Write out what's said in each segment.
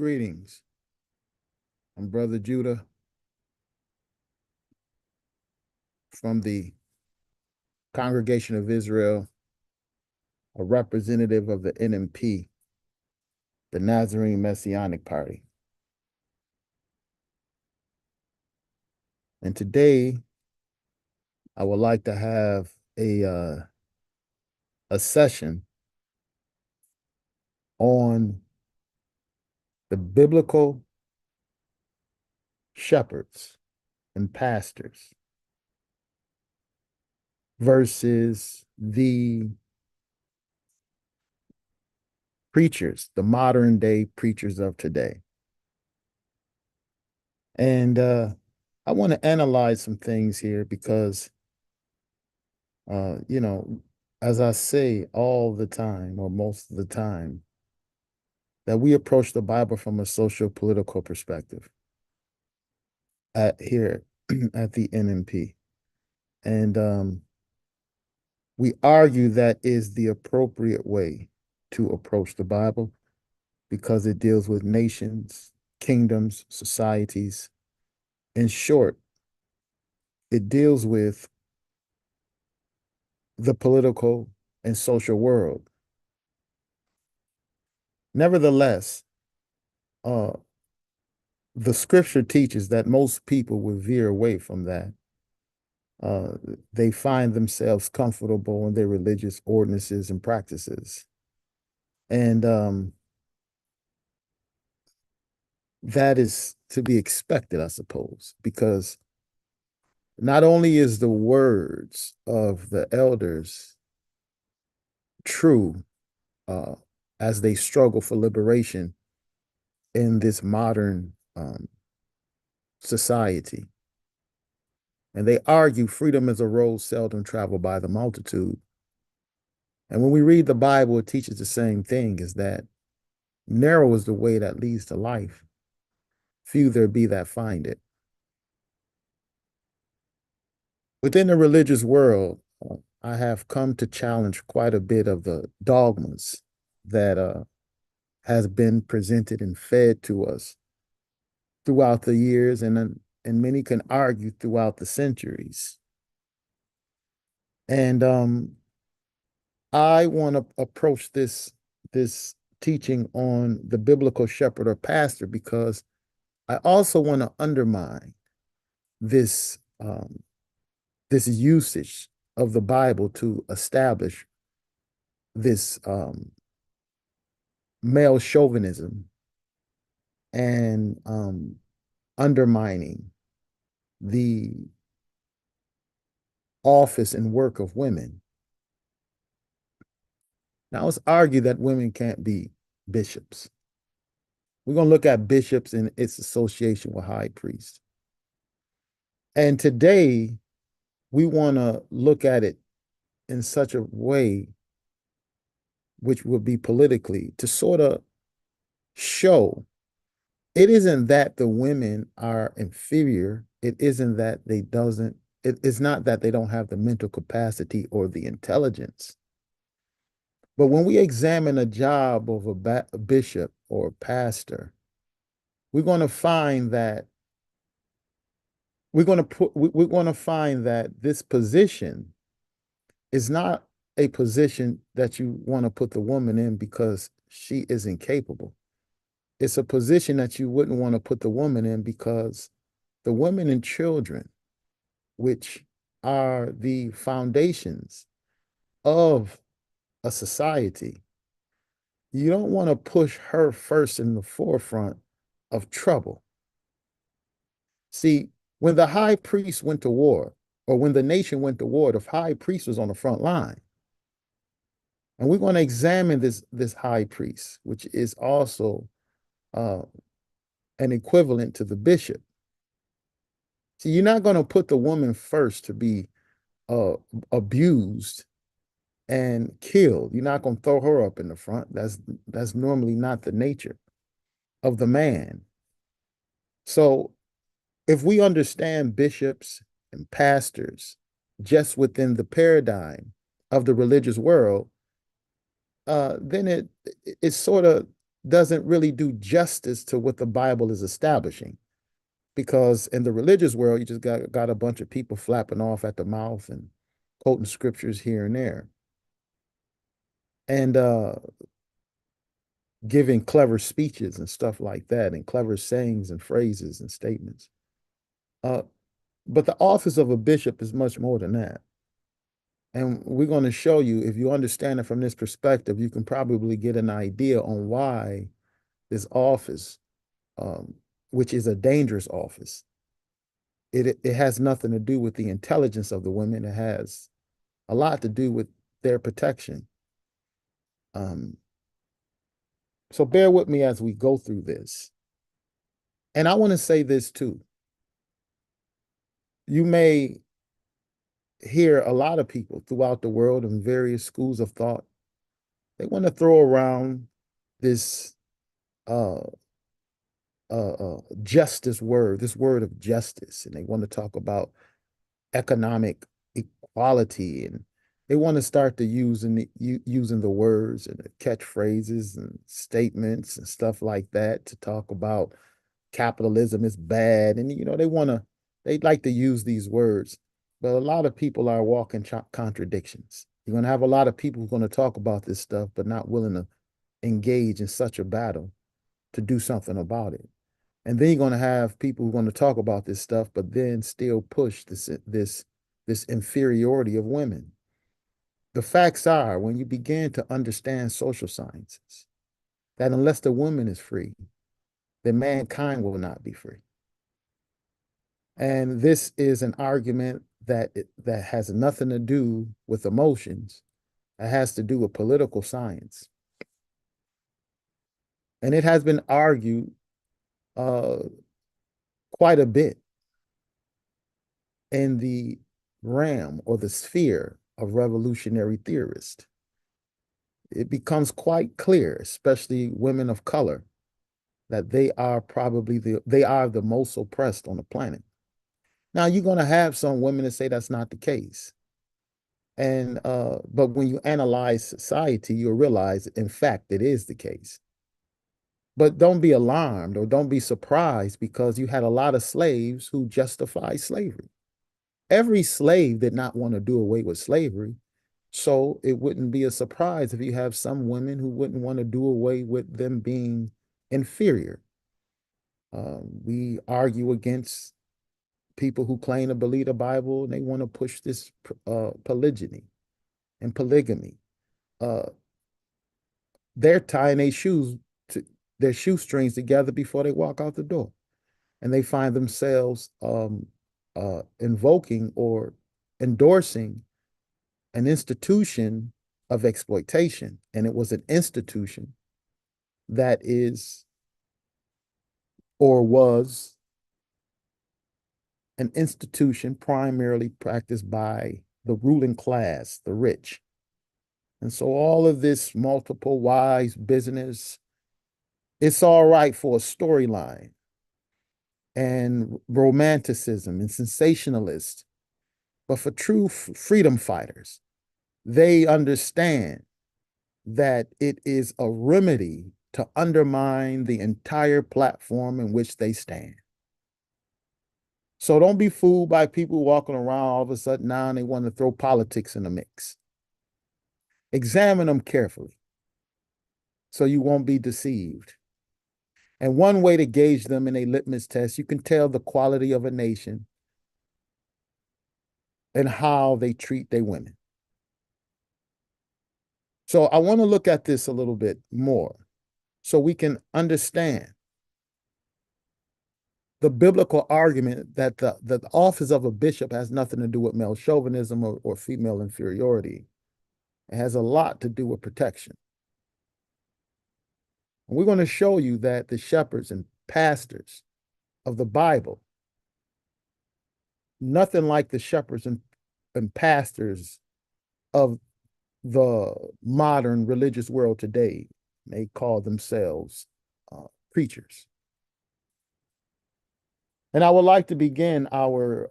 Greetings. I'm Brother Judah from the Congregation of Israel, a representative of the NMP, the Nazarene Messianic Party. And today, I would like to have a session on the biblical shepherds and pastors versus the preachers, the modern day preachers of today. And I want to analyze some things here because, as I say all the time, or most of the time, that we approach the Bible from a socio-political perspective here at the NMP. And we argue that is the appropriate way to approach the Bible because it deals with nations, kingdoms, societies. In short, it deals with the political and social world. Nevertheless, the scripture teaches that most people will veer away from that. They find themselves comfortable in their religious ordinances and practices. And that is to be expected, I suppose, because not only is the words of the elders true as they struggle for liberation in this modern society, and they argue freedom is a road seldom traveled by the multitude. And when we read the Bible, it teaches the same thing, is that narrow is the way that leads to life. Few there be that find it. Within the religious world, I have come to challenge quite a bit of the dogmas that has been presented and fed to us throughout the years, and many can argue throughout the centuries. And I want to approach this teaching on the biblical shepherd or pastor because I also want to undermine this this usage of the Bible to establish this male chauvinism and undermining the office and work of women. Now, it's argued that women can't be bishops. We're going to look at bishops and its association with high priests. And today, we want to look at it in such a way, which would be politically, to sort of show it isn't that the women are inferior. It isn't that it's not that they don't have the mental capacity or the intelligence. But when we examine a job of a bishop or a pastor, we're going to find that this position is not a position that you want to put the woman in because she isn't capable. It's a position that you wouldn't want to put the woman in because the women and children, which are the foundations of a society, you don't want to push her first in the forefront of trouble. See, when the high priest went to war, or when the nation went to war, the high priest was on the front line. And we're going to examine this high priest, which is also an equivalent to the bishop. See, you're not going to put the woman first to be abused and killed. You're not going to throw her up in the front. That's normally not the nature of the man. So if we understand bishops and pastors just within the paradigm of the religious world, then it sort of doesn't really do justice to what the Bible is establishing. Because in the religious world, you just got a bunch of people flapping off at the mouth and quoting scriptures here and there, and giving clever speeches and stuff like that, and clever sayings and phrases and statements. Uh, but the office of a bishop is much more than that. And we're going to show you, if you understand it from this perspective, you can probably get an idea on why this office, um, which is a dangerous office, it has nothing to do with the intelligence of the women. It has a lot to do with their protection. Um, so bear with me as we go through this. And I want to say this too. You may hear a lot of people throughout the world in various schools of thought. They want to throw around this uh, justice word, this word of justice, and they want to talk about economic equality, and they want to start to using the words and the catchphrases and statements and stuff like that to talk about capitalism is bad, and they'd like to use these words, but a lot of people are walking contradictions. You're going to have a lot of people who are going to talk about this stuff but not willing to engage in such a battle to do something about it. And then you're going to have people who are going to talk about this stuff, but then still push this inferiority of women. The facts are, when you begin to understand social sciences, that unless the woman is free, then mankind will not be free. And this is an argument that has nothing to do with emotions. It has to do with political science. And it has been argued uh, quite a bit in the realm or the sphere of revolutionary theorists. It becomes quite clear, especially women of color, that they are the most oppressed on the planet. Now you're going to have some women that say that's not the case. And but when you analyze society, you'll realize, in fact, it is the case. But don't be alarmed or don't be surprised, because you had a lot of slaves who justified slavery. Every slave did not want to do away with slavery. So it wouldn't be a surprise if you have some women who wouldn't want to do away with them being inferior. We argue against people who claim to believe the Bible, and they want to push this polygyny and polygamy. Uh, they're tying their shoestrings together before they walk out the door, and they find themselves invoking or endorsing an institution of exploitation. And it was an institution that is or was an institution primarily practiced by the ruling class, the rich. And so all of this multiple wives business, it's all right for a storyline and romanticism and sensationalists. But for true freedom fighters, they understand that it is a remedy to undermine the entire platform in which they stand. So don't be fooled by people walking around all of a sudden now and they want to throw politics in the mix. Examine them carefully so you won't be deceived. And one way to gauge them in a litmus test, you can tell the quality of a nation and how they treat their women. So I want to look at this a little bit more so we can understand the biblical argument that the office of a bishop has nothing to do with male chauvinism or female inferiority. It has a lot to do with protection. And we're going to show you that the shepherds and pastors of the Bible, nothing like the shepherds and pastors of the modern religious world today. They call themselves preachers. And I would like to begin our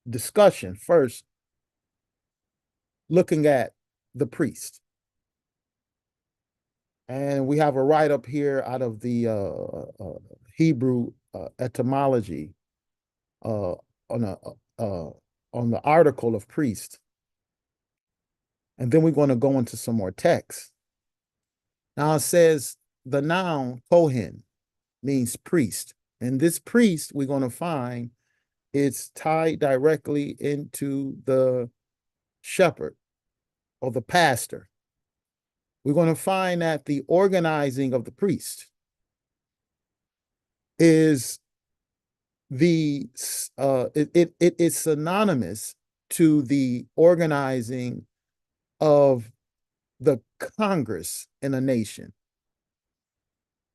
discussion first looking at the priest. And we have a write-up here out of the Hebrew etymology uh, on a on the article of priest. And then we're going to go into some more text. Now it says the noun Kohen means priest. And this priest, we're going to find it's tied directly into the shepherd or the pastor. We're going to find that the organizing of the priest is it is synonymous to the organizing of the Congress in a nation,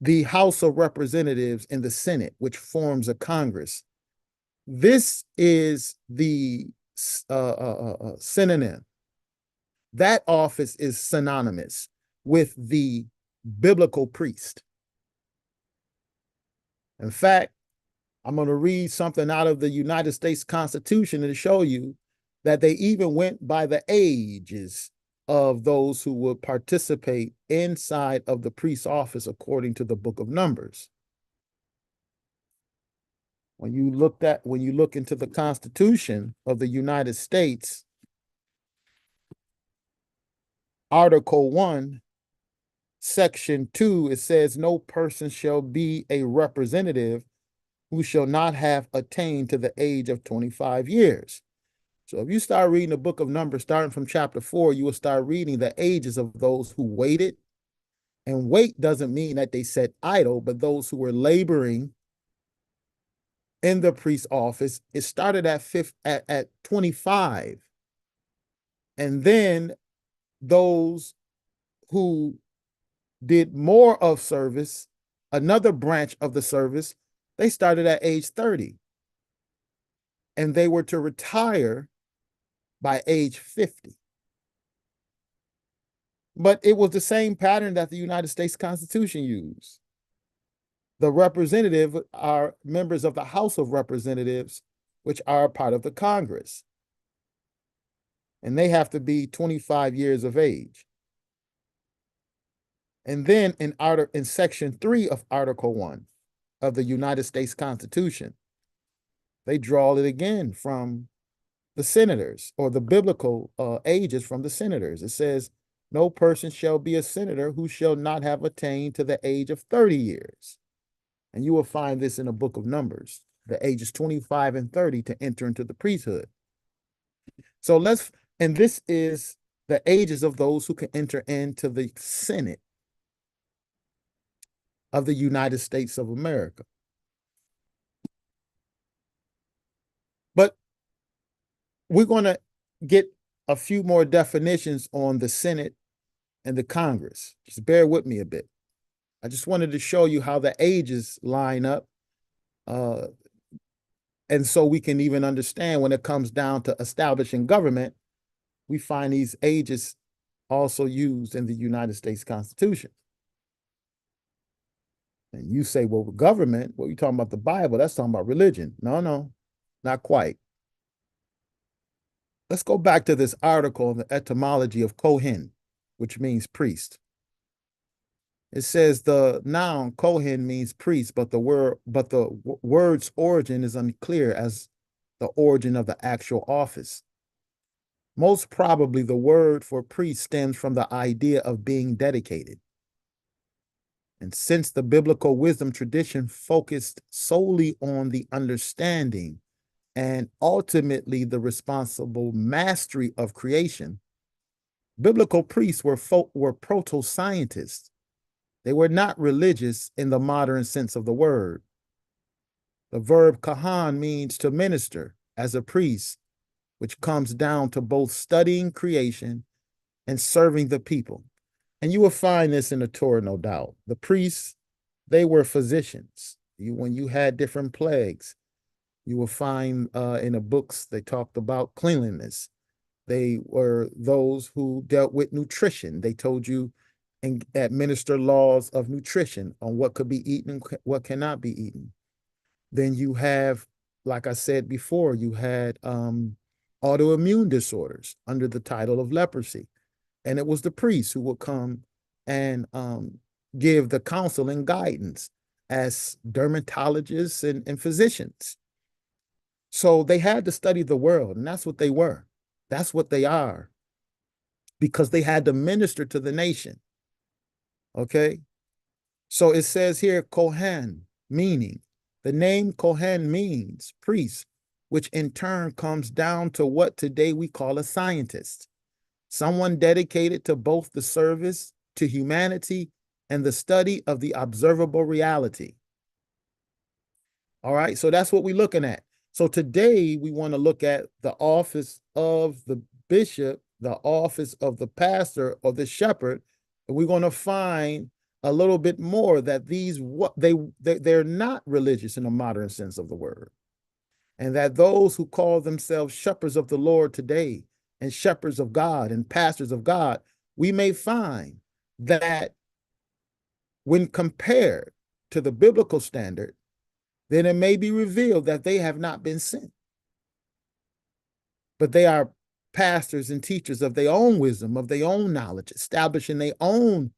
the House of Representatives and the Senate, which forms a Congress. This is the synonym. That office is synonymous with the biblical priest. In fact, I'm going to read something out of the United States Constitution to show you that they even went by the ages of those who would participate inside of the priest's office according to the book of Numbers. When you look into the Constitution of the United States, Article 1, Section 2, it says, no person shall be a representative who shall not have attained to the age of 25 years. So if you start reading the book of Numbers, starting from chapter 4, you will start reading the ages of those who waited. And wait doesn't mean that they sat idle, but those who were laboring in the priest's office. It started at 25. And then those who did more of service, another branch of the service, they started at age 30. And they were to retire by age 50. But it was the same pattern that the United States Constitution used. The representative are members of the House of Representatives, which are part of the Congress. And they have to be 25 years of age. And then in Section 3 of Article 1 of the United States Constitution, they draw it again from the senators, or the biblical ages from the senators. It says, no person shall be a senator who shall not have attained to the age of 30 years. And you will find this in the book of Numbers, the ages 25 and 30 to enter into the priesthood. So and this is the ages of those who can enter into the Senate of the United States of America. But we're going to get a few more definitions on the Senate and the Congress. Just bear with me a bit. I just wanted to show you how the ages line up. And so we can even understand when it comes down to establishing government, we find these ages also used in the United States Constitution. And you say, well, government, what are you talking about? The Bible? That's talking about religion. No, not quite. Let's go back to this article on the etymology of Kohen, which means priest. It says the noun Kohen means priest, but the word's origin is unclear as the origin of the actual office. Most probably the word for priest stems from the idea of being dedicated. And since the biblical wisdom tradition focused solely on the understanding and ultimately the responsible mastery of creation, biblical priests were proto-scientists. They were not religious in the modern sense of the word. The verb kahan means to minister as a priest, which comes down to both studying creation and serving the people. And you will find this in the Torah, no doubt. The priests, they were physicians. When you had different plagues, you will find in the books they talked about cleanliness. They were those who dealt with nutrition. They told you and administer laws of nutrition on what could be eaten and what cannot be eaten. Then you have, like I said before, you had autoimmune disorders under the title of leprosy. And it was the priests who would come and give the counsel and guidance as dermatologists and physicians. So they had to study the world, and that's what they were. That's what they are, because they had to minister to the nation. Okay? So it says here, Kohen, meaning, the name Kohen means priest, which in turn comes down to what today we call a scientist, someone dedicated to both the service to humanity and the study of the observable reality. All right, so that's what we're looking at. So today we want to look at the office of the bishop, the office of the pastor or the shepherd, and we're going to find a little bit more that they're not religious in a modern sense of the word, and that those who call themselves shepherds of the Lord today and shepherds of God and pastors of God, we may find that when compared to the biblical standard, then it may be revealed that they have not been sent, but they are pastors and teachers of their own wisdom, of their own knowledge, establishing their own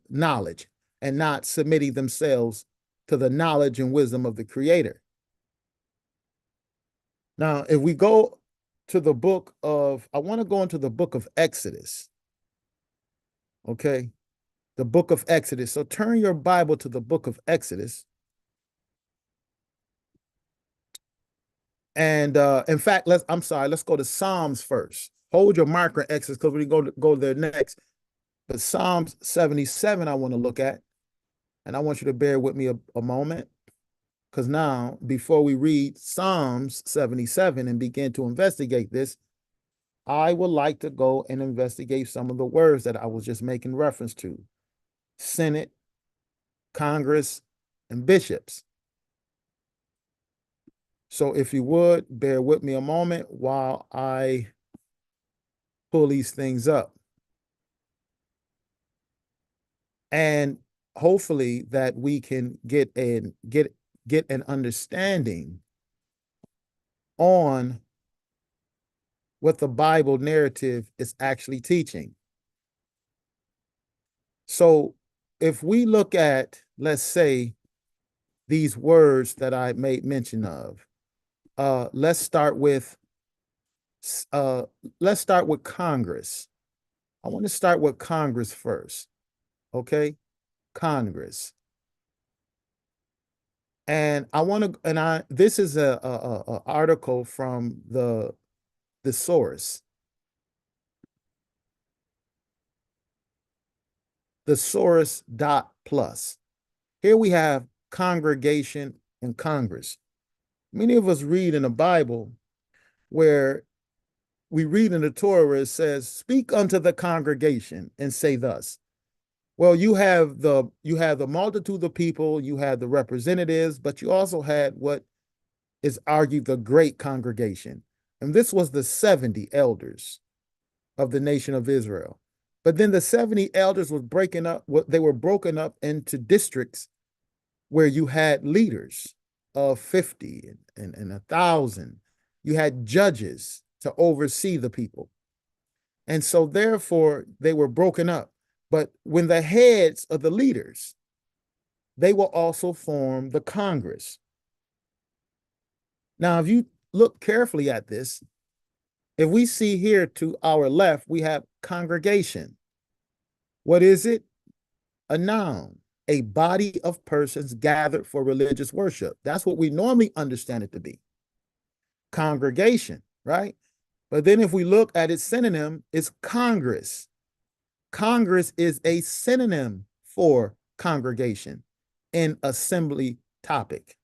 knowledge and not submitting themselves to the knowledge and wisdom of the Creator. Now, if we go to the book of, I want to go into the book of Exodus. Okay, the book of Exodus. So turn your Bible to the book of Exodus. And in fact, let's go to Psalms first. Hold your marker in Exodus because we go there next. But Psalms 77 I want to look at, and I want you to bear with me a moment, because now, before we read Psalms 77 and begin to investigate this, I would like to go and investigate some of the words that I was just making reference to: Senate, Congress, and bishops. So if you would, bear with me a moment while I pull these things up. And hopefully that we can get an understanding on what the Bible narrative is actually teaching. So if we look at, let's say, these words that I made mention of, let's start with Congress. I want to start with Congress first. Okay, Congress. And I want to, and this is a article from the source. Thesaurus.plus. Here we have congregation and Congress. Many of us read in the Bible where we read in the Torah where it says, "Speak unto the congregation and say thus." Well, you have the multitude of people, you had the representatives, but you also had what is argued the great congregation. And this was the 70 elders of the nation of Israel. But then the 70 elders were they were broken up into districts where you had leaders of 50 and 1,000. You had judges to oversee the people. And so therefore they were broken up. But when the heads of the leaders, they will also form the Congress. Now, if you look carefully at this, if we see here to our left, we have congregation. What is it? A noun, a body of persons gathered for religious worship. That's what we normally understand it to be. Congregation, right? But then if we look at its synonym, it's Congress. Congress is a synonym for congregation in assembly topic.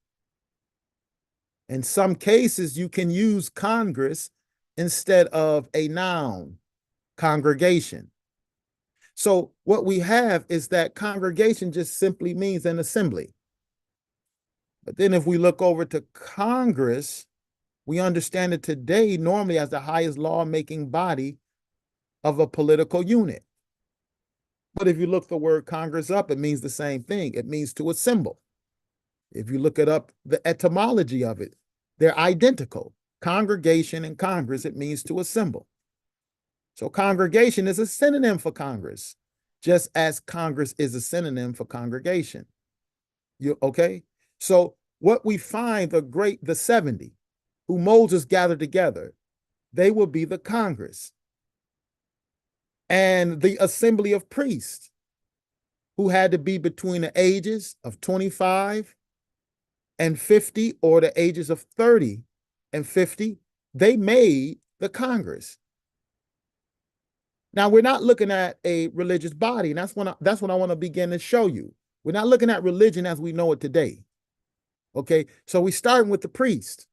In some cases, you can use Congress instead of a noun, congregation. So what we have is that congregation just simply means an assembly. But then if we look over to Congress, we understand it today normally as the highest lawmaking body of a political unit. But if you look the word Congress up, it means the same thing. It means to assemble. If you look it up, the etymology of it, they're identical. congregation and Congress, it means to assemble. So congregation is a synonym for Congress, just as Congress is a synonym for congregation. You okay? So what we find, the 70 who Moses gathered together, they will be the Congress. And the assembly of priests, who had to be between the ages of 25 and 50, or the ages of 30 and 50, they made the Congress. Now, we're not looking at a religious body, and that's what I want to begin to show you. We're not looking at religion as we know it today. Okay, so we starting with the priest.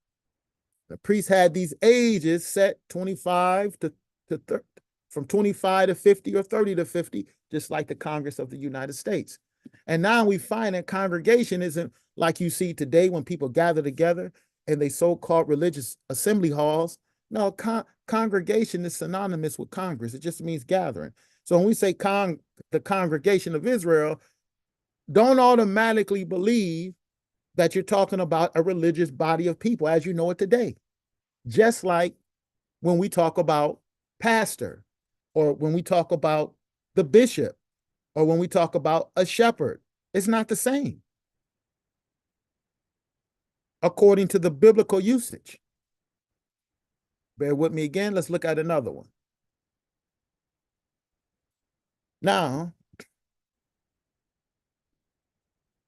The priest had these ages set 25 to 30, from 25 to 50 or 30 to 50, just like the Congress of the United States. And now we find that congregation isn't like you see today when people gather together in they so-called religious assembly halls. No, congregation is synonymous with Congress. It just means gathering. So when we say the congregation of Israel, don't automatically believe that you're talking about a religious body of people as you know it today. Just like when we talk about pastor, or when we talk about the bishop, or when we talk about a shepherd, it's not the same according to the biblical usage. Bear with me again. Let's look at another one. Now,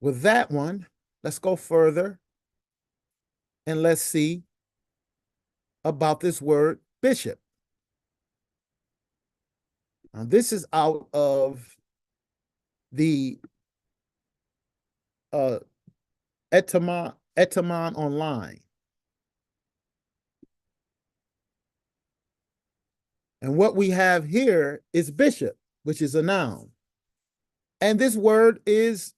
with that one, let's go further and let's see about this word bishop. Now, this is out of the Etymology online. And what we have here is bishop, which is a noun. And this word is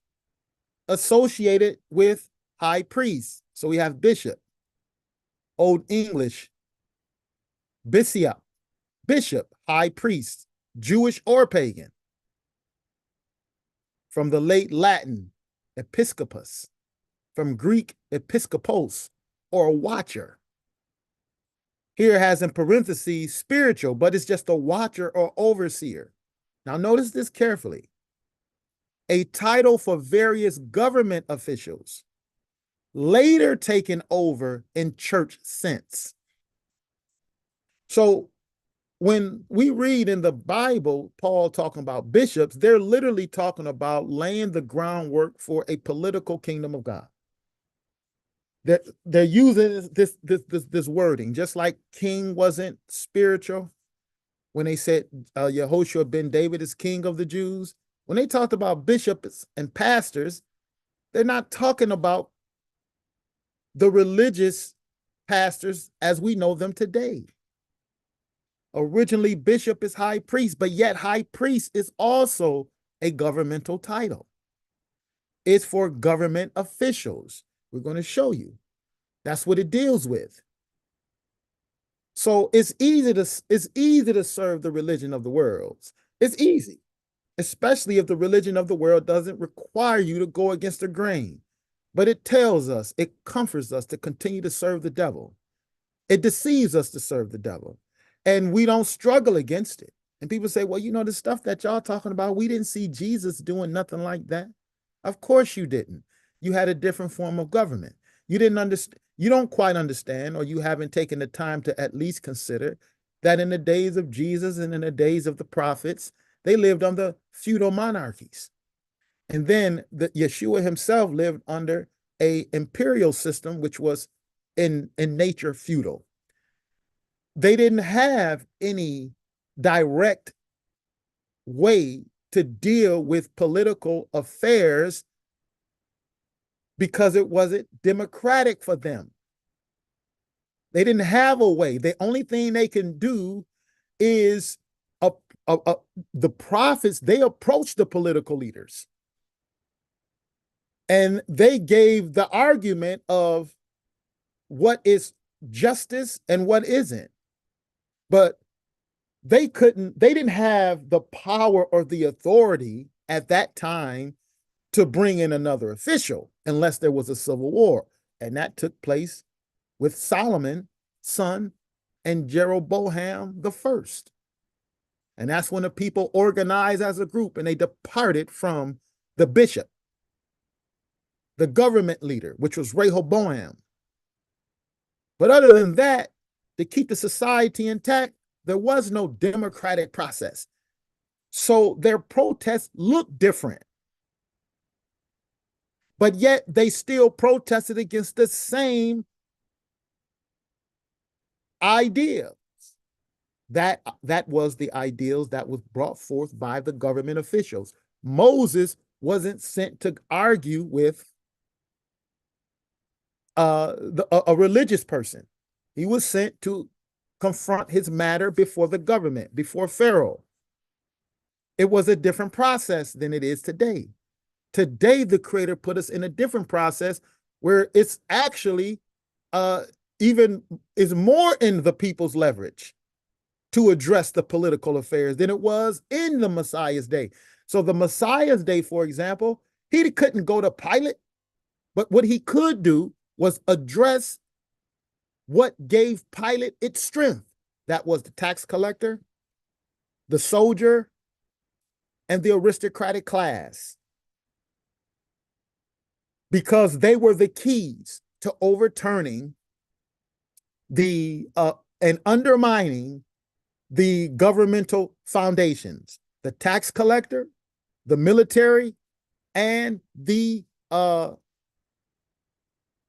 associated with high priest. So we have bishop, Old English, bishop, high priest, Jewish or pagan. From the late Latin, episcopus, from Greek, episkopos, or watcher. Here has in parentheses spiritual, but it's just a watcher or overseer. Now notice this carefully. A title for various government officials, later taken over in church sense. So when we read in the Bible, Paul talking about bishops, they're literally talking about laying the groundwork for a political kingdom of God. They're using this wording, just like king wasn't spiritual when they said Yehoshua ben David is king of the Jews. When they talked about bishops and pastors, they're not talking about the religious pastors as we know them today. Originally, bishop is high priest, but yet high priest is also a governmental title. It's for government officials. We're going to show you. That's what it deals with. So it's easy to serve the religion of the world. It's easy, especially if the religion of the world doesn't require you to go against the grain. But it tells us, it comforts us to continue to serve the devil. It deceives us to serve the devil. And we don't struggle against it. And people say, well, you know, the stuff that y'all talking about, we didn't see Jesus doing nothing like that. Of course you didn't. You had a different form of government. You didn't understand. You don't quite understand, or you haven't taken the time to at least consider that in the days of Jesus and in the days of the prophets, they lived under feudal monarchies. And then Yeshua himself lived under an imperial system, which was in nature feudal. They didn't have any direct way to deal with political affairs because it wasn't democratic for them. They didn't have a way. The only thing they can do is the prophets, they approached the political leaders. And they gave the argument of what is justice and what isn't. But they didn't have the power or the authority at that time to bring in another official unless there was a civil war. And that took place with Solomon son, and Jeroboam the first. And that's when the people organized as a group and they departed from the bishop, the government leader, which was Rehoboam. But other than that, to keep the society intact, there was no democratic process. So their protests looked different. But yet they still protested against the same idea. That was the ideals that was brought forth by the government officials. Moses wasn't sent to argue with a religious person. He was sent to confront his matter before the government, before Pharaoh. It was a different process than it is today. Today, the Creator put us in a different process where it's actually even is more in the people's leverage to address the political affairs than it was in the Messiah's day. So the Messiah's day, for example, he couldn't go to Pilate, but what he could do was address what gave Pilate its strength. That was the tax collector, the soldier, and the aristocratic class, because they were the keys to overturning the and undermining the governmental foundations, the tax collector, the military, and the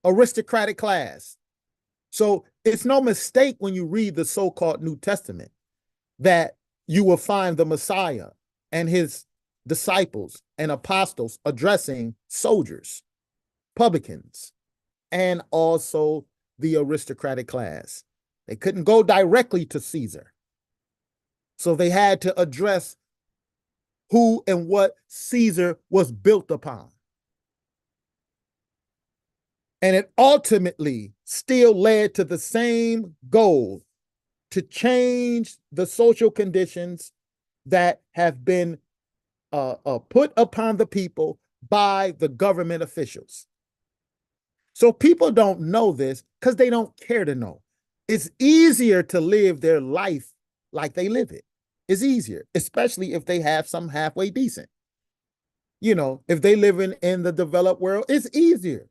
aristocratic class. So it's no mistake when you read the so-called New Testament that you will find the Messiah and his disciples and apostles addressing soldiers, publicans, and also the aristocratic class. They couldn't go directly to Caesar. So they had to address who and what Caesar was built upon. And it ultimately still led to the same goal, to change the social conditions that have been put upon the people by the government officials. So people don't know this because they don't care to know. It's easier to live their life like they live it. It's easier, especially if they have some halfway decent. You know, if they live in the developed world, it's easier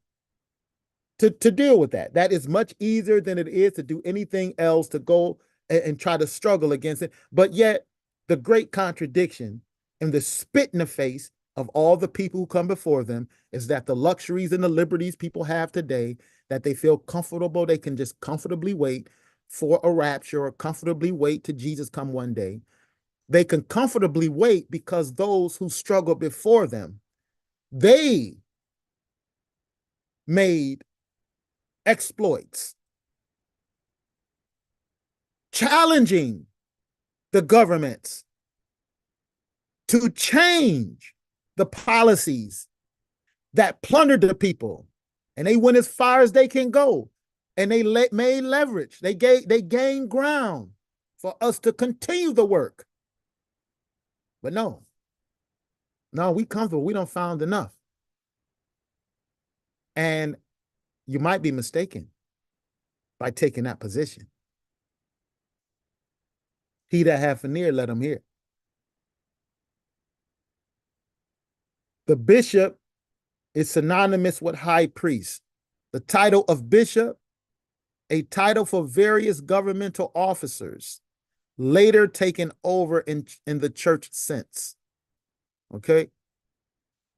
to deal with that. That is much easier than it is to do anything else, to go and try to struggle against it. But yet, the great contradiction and the spit in the face of all the people who come before them is that the luxuries and the liberties people have today, that they feel comfortable, they can just comfortably wait for a rapture or comfortably wait till Jesus come one day. They can comfortably wait because those who struggled before them, they made exploits, challenging the governments to change the policies that plundered the people. And they went as far as they can go. And they made leverage. They gained ground for us to continue the work. But no, we comfortable. We don't found enough. And you might be mistaken by taking that position. He that hath an ear, let him hear. The bishop is synonymous with high priest. The title of bishop, a title for various governmental officers, later taken over in the church sense. Okay?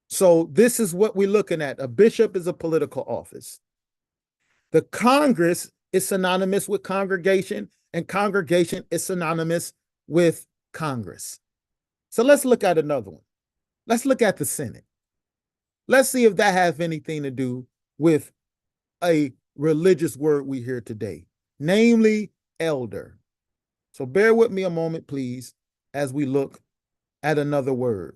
So this is what we're looking at. A bishop is a political office. The Congress is synonymous with congregation, and congregation is synonymous with Congress. So let's look at another one. Let's look at the Senate. Let's see if that has anything to do with a religious word we hear today, namely elder. So bear with me a moment, please, as we look at another word.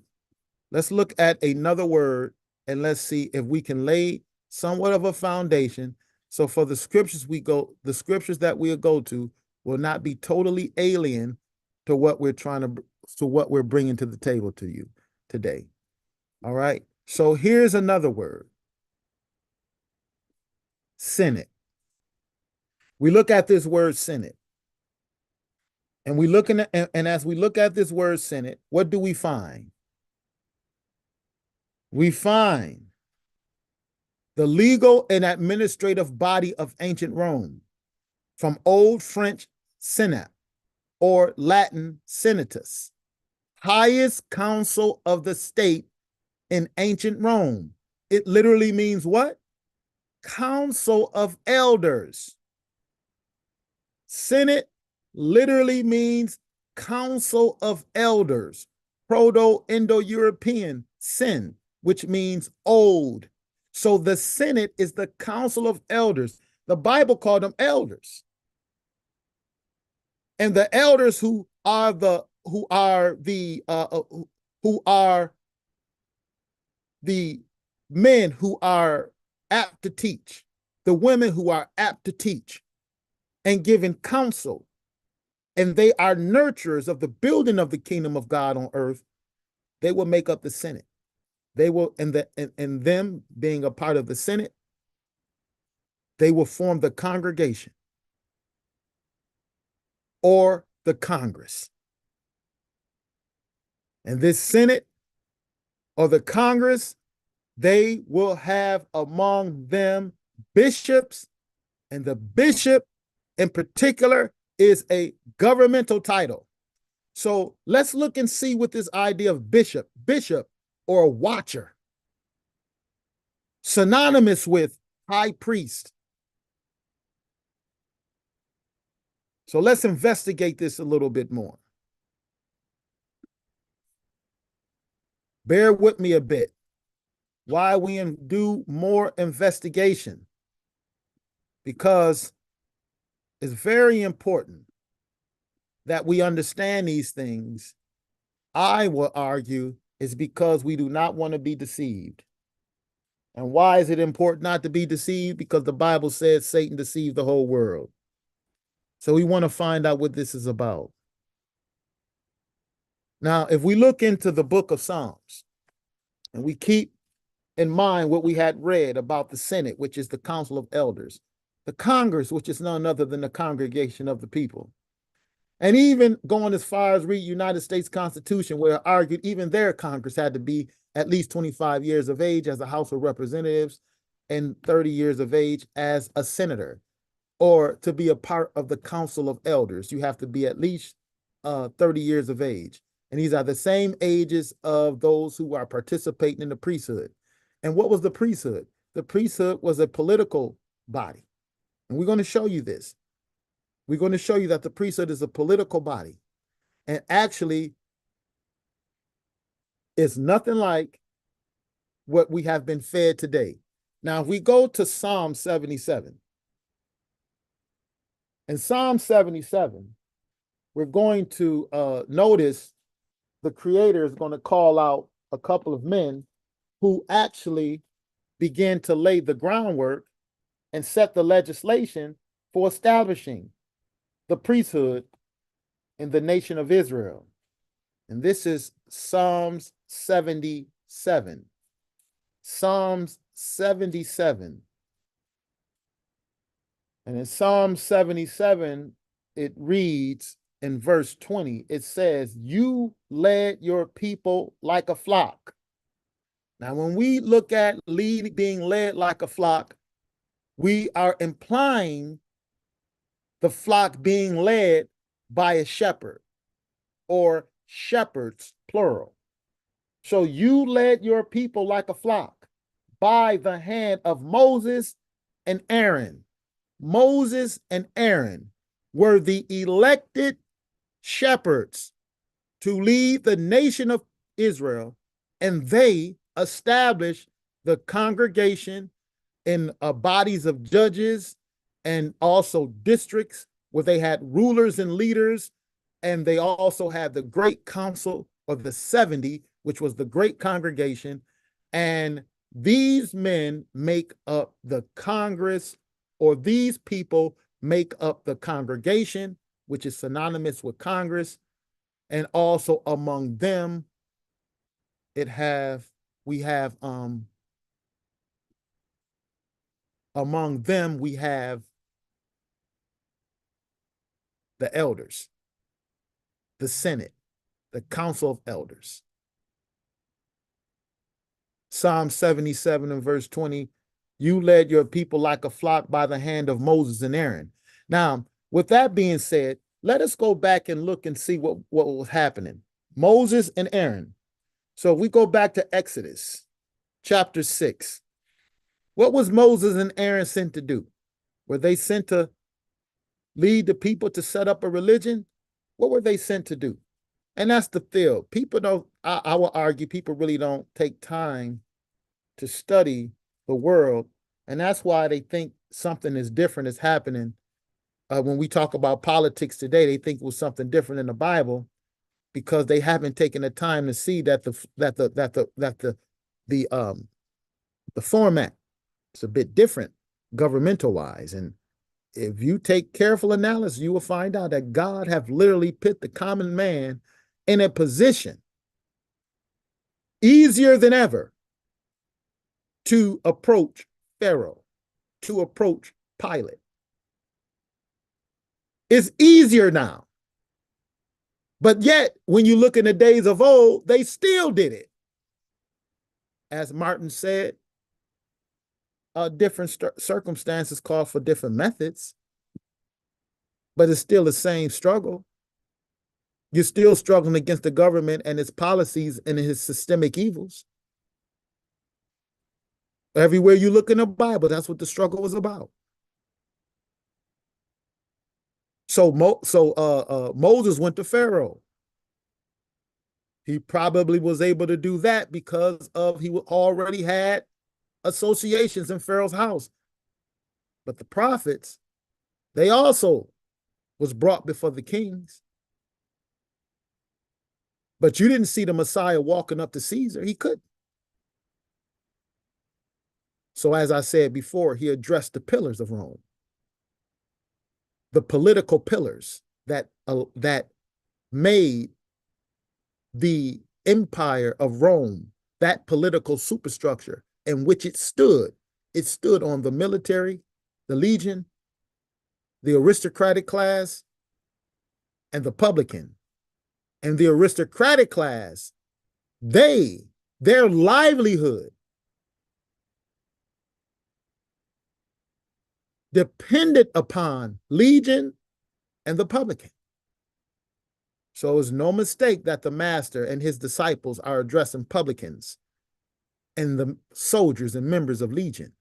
Let's look at another word and let's see if we can lay somewhat of a foundation. So for the scriptures the scriptures that we'll go to will not be totally alien to what we're bringing to the table to you today. All right. So here's another word. Senate. We look at this word Senate. And we looking at, and as we look at this word Senate, what do we find? We find the legal and administrative body of ancient Rome, from Old French Senat or Latin Senatus, highest council of the state in ancient Rome. It literally means what? Council of elders. Senate literally means council of elders, Proto-Indo-European sen, which means old. So the Senate is the council of elders. The Bible called them elders. And the elders who are the men who are apt to teach, the women who are apt to teach and giving counsel, and they are nurturers of the building of the kingdom of God on earth, they will make up the Senate. They will, and them being a part of the Senate, they will form the congregation or the Congress. And this Senate or the Congress, they will have among them bishops, and the bishop in particular is a governmental title. So let's look and see what this idea of bishop or watcher, synonymous with high priest. So let's investigate this a little bit more. Bear with me a bit while we do more investigation, because it's very important that we understand these things. I will argue is because we do not want to be deceived. And why is it important not to be deceived? Because the Bible says Satan deceived the whole world. So we want to find out what this is about. Now, if we look into the book of Psalms, and we keep in mind what we had read about the Senate, which is the council of elders, the Congress, which is none other than the congregation of the people, and even going as far as read United States Constitution, where it argued even their Congress had to be at least 25 years of age as a House of Representatives and 30 years of age as a senator, or to be a part of the Council of Elders, you have to be at least 30 years of age. And these are the same ages of those who are participating in the priesthood. And what was the priesthood? The priesthood was a political body. And we're going to show you this. We're going to show you that the priesthood is a political body. And actually, it's nothing like what we have been fed today. Now, if we go to Psalm 77, in Psalm 77, we're going to notice the Creator is going to call out a couple of men who actually began to lay the groundwork and set the legislation for establishing the priesthood in the nation of Israel. And this is Psalms 77. Psalms 77. And in Psalm 77, it reads in verse 20, it says, "You led your people like a flock." Now, when we look at being led like a flock, we are implying the flock being led by a shepherd, or shepherds, plural. So you led your people like a flock by the hand of Moses and Aaron. Moses and Aaron were the elected shepherds to lead the nation of Israel, and they established the congregation in bodies of judges and also districts where they had rulers and leaders, and they also had the great council of the 70, which was the great congregation, and these men make up the Congress, or these people make up the congregation, which is synonymous with Congress, and also among them, among them we have the elders, the Senate, the Council of Elders. Psalm 77 and verse 20, you led your people like a flock by the hand of Moses and Aaron. Now, with that being said, let us go back and look and see what was happening. Moses and Aaron. So if we go back to Exodus chapter 6, what was Moses and Aaron sent to do? Were they sent to lead the people to set up a religion? What were they sent to do? And that's the field. People don't, I will argue, people really don't take time to study the world. And that's why they think something is different is happening. When we talk about politics today, they think it was something different in the Bible because they haven't taken the time to see that the format is a bit different governmental wise. And if you take careful analysis, you will find out that God have literally put the common man in a position easier than ever to approach Pharaoh, to approach Pilate. It's easier now. But yet, when you look in the days of old, they still did it. As Martin said, different circumstances call for different methods, but it's still the same struggle. You're still struggling against the government and its policies and its systemic evils. Everywhere you look in the Bible, that's what the struggle was about. So Moses went to Pharaoh. He probably was able to do that because he already had associations in Pharaoh's house. But the prophets, they also was brought before the kings. But you didn't see the Messiah walking up to Caesar. He couldn't. So as I said before, he addressed the pillars of Rome, the political pillars that made the empire of Rome, that political superstructure in which it stood. It stood on the military, the legion, the aristocratic class, and the publican. And the aristocratic class, their livelihood depended upon legion and the publican. So it's no mistake that the master and his disciples are addressing publicans and the soldiers and members of legion.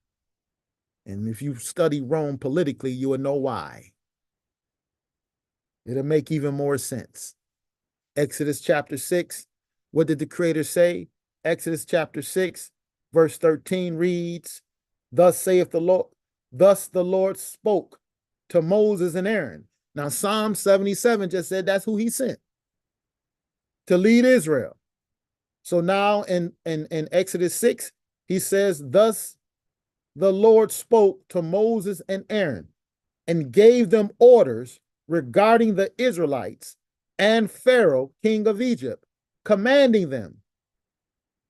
And if you study Rome politically, you will know why. It'll make even more sense. Exodus chapter 6, what did the Creator say? Exodus chapter 6, verse 13 reads, thus saith the Lord, thus the Lord spoke to Moses and Aaron. Now, Psalm 77 just said that's who he sent to lead Israel. So now in Exodus 6, he says, thus the Lord spoke to Moses and Aaron and gave them orders regarding the Israelites and Pharaoh, king of Egypt, commanding them,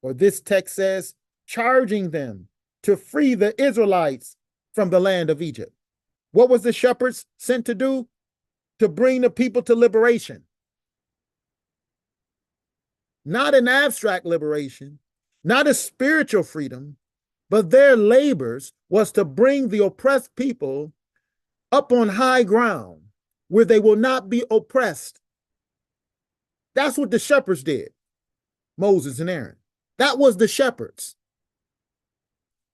or this text says, charging them to free the Israelites from the land of Egypt. What was the shepherds sent to do? To bring the people to liberation. Not an abstract liberation, not a spiritual freedom, but their labors was to bring the oppressed people up on high ground where they will not be oppressed. That's what the shepherds did, Moses and Aaron. That was the shepherds.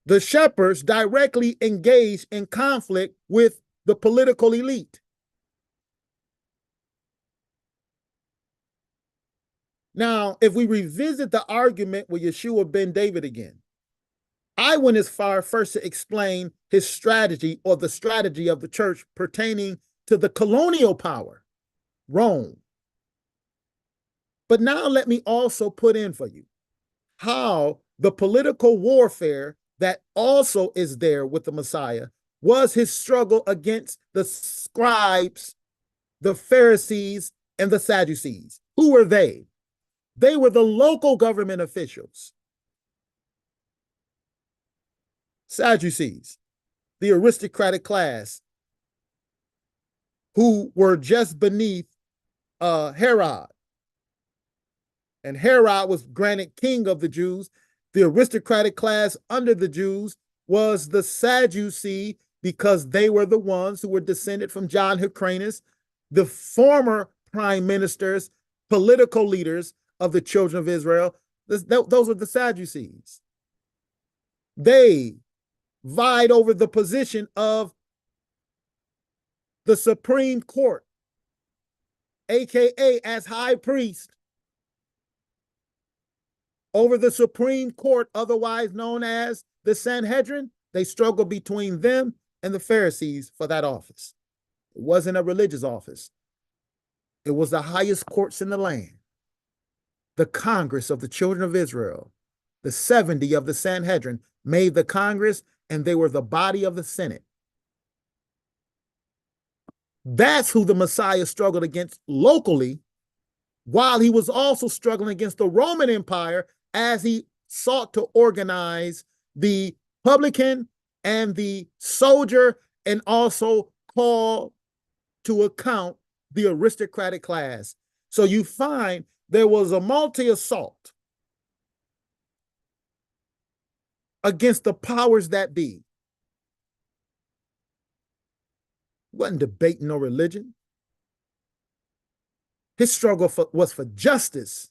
The shepherds directly engaged in conflict with the political elite. Now, if we revisit the argument with Yeshua ben David again, I went as far first to explain his strategy or the strategy of the church pertaining to the colonial power, Rome. But now let me also put in for you how the political warfare that also is there with the Messiah was his struggle against the scribes, the Pharisees, and the Sadducees. Who were they? They were the local government officials. Sadducees, the aristocratic class, who were just beneath Herod. And Herod was granted king of the Jews. The aristocratic class under the Jews was the Sadducee, because they were the ones who were descended from John Hyrcanus, the former prime ministers, political leaders of the children of Israel. Those were the Sadducees. They vied over the position of the Supreme Court, aka as high priest, over the Supreme Court, otherwise known as the Sanhedrin. They struggled between them and the Pharisees for that office. It wasn't a religious office. It was the highest courts in the land. The Congress of the children of Israel, the 70 of the Sanhedrin, made the Congress, and they were the body of the Senate. That's who the Messiah struggled against locally, while he was also struggling against the Roman Empire as he sought to organize the publican and the soldier, and also call to account the aristocratic class. So you find there was a multi-assault against the powers that be. Wasn't debating no religion. His struggle was for justice,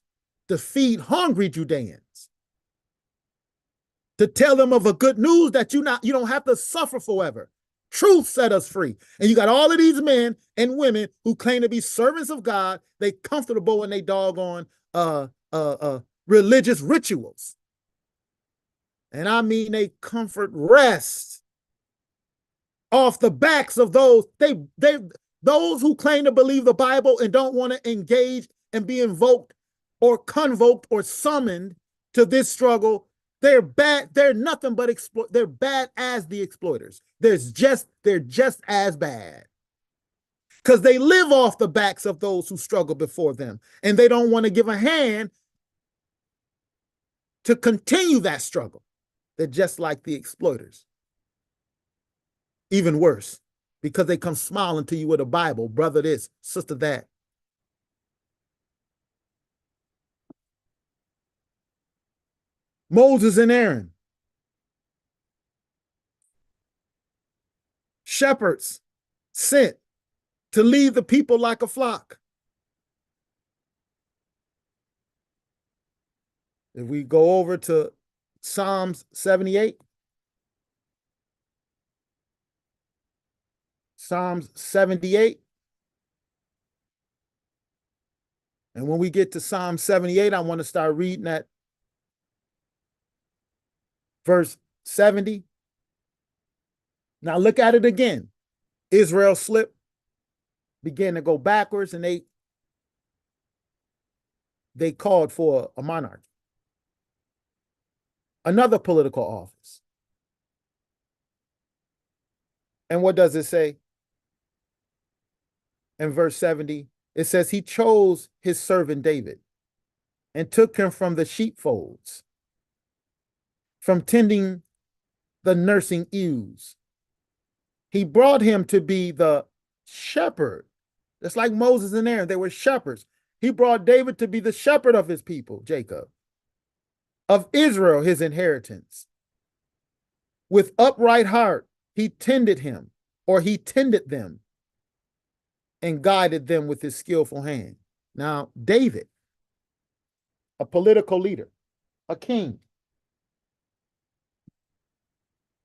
to feed hungry Judeans, to tell them of a good news that you don't have to suffer forever. Truth set us free. And you got all of these men and women who claim to be servants of God. They comfortable in they doggone religious rituals. And I mean, they comfort rest off the backs of those those who claim to believe the Bible and don't want to engage and be invoked or convoked or summoned to this struggle. They're bad. They're nothing but they're bad as the exploiters. They're just as bad, because they live off the backs of those who struggle before them, and they don't want to give a hand to continue that struggle. They're just like the exploiters. Even worse, because they come smiling to you with a Bible, brother this, sister that. Moses and Aaron, shepherds sent to lead the people like a flock. If we go over to Psalms 78, Psalms 78. And when we get to Psalm 78, I want to start reading at verse 70. Now look at it again. Israel slipped, began to go backwards, and they called for a monarchy, another political office. And what does it say? In verse 70, it says, he chose his servant David and took him from the sheepfolds, from tending the nursing ewes. He brought him to be the shepherd. Just like Moses and Aaron, they were shepherds. He brought David to be the shepherd of his people, Jacob, of Israel, his inheritance. With upright heart, he tended him, or he tended them, and guided them with his skillful hand. Now, David, a political leader, a king,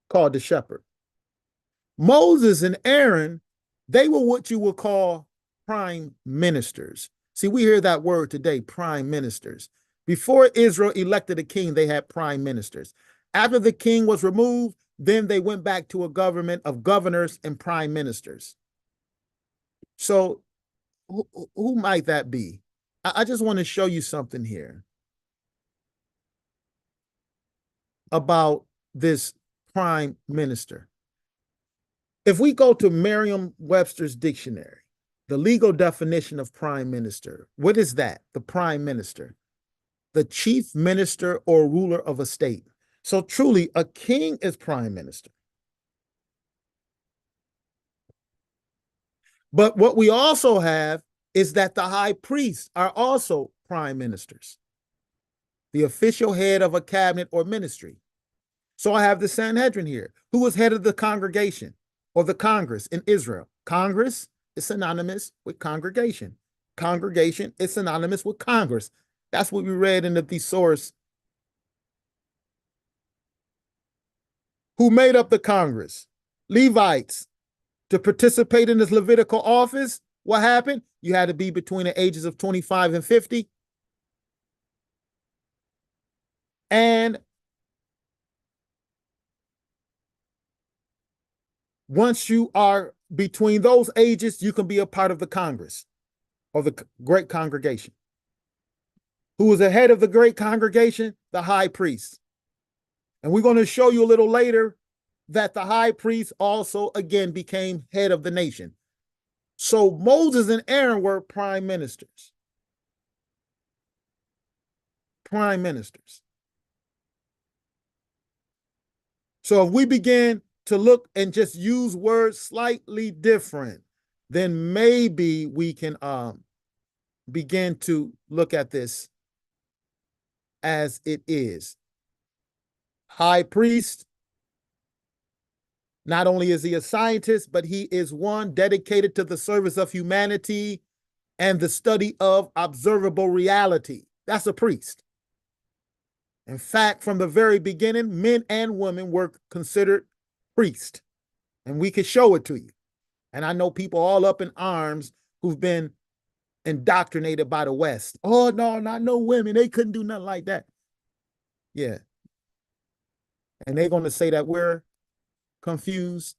called the shepherd. Moses and Aaron, they were what you would call prime ministers. See, we hear that word today, prime ministers. Before Israel elected a king, they had prime ministers. After the king was removed, then they went back to a government of governors and prime ministers. So who might that be? I just want to show you something here about this prime minister. If we go to Merriam-Webster's dictionary, the legal definition of prime minister, what is that? The prime minister, the chief minister or ruler of a state. So truly, a king is prime minister. But what we also have is that the high priests are also prime ministers, the official head of a cabinet or ministry. So I have the Sanhedrin here. Who was head of the congregation or the Congress in Israel? Congress is synonymous with congregation. Congregation is synonymous with Congress. That's what we read in the thesaurus. Who made up the Congress? Levites. To participate in this Levitical office, what happened? You had to be between the ages of 25 and 50. And once you are between those ages, you can be a part of the Congress or the great congregation. Who was the head of the great congregation? The high priest. And we're going to show you a little later that the high priest also, again, became head of the nation. So Moses and Aaron were prime ministers. Prime ministers. So if we begin to look and just use words slightly different, then maybe we can begin to look at this as it is. High priest, not only is he a scientist, but he is one dedicated to the service of humanity and the study of observable reality. That's a priest. In fact, from the very beginning, men and women were considered priests, and we could show it to you. And I know people all up in arms who've been indoctrinated by the West. Oh, no, not no women. They couldn't do nothing like that. Yeah. And they're going to say that we're confused,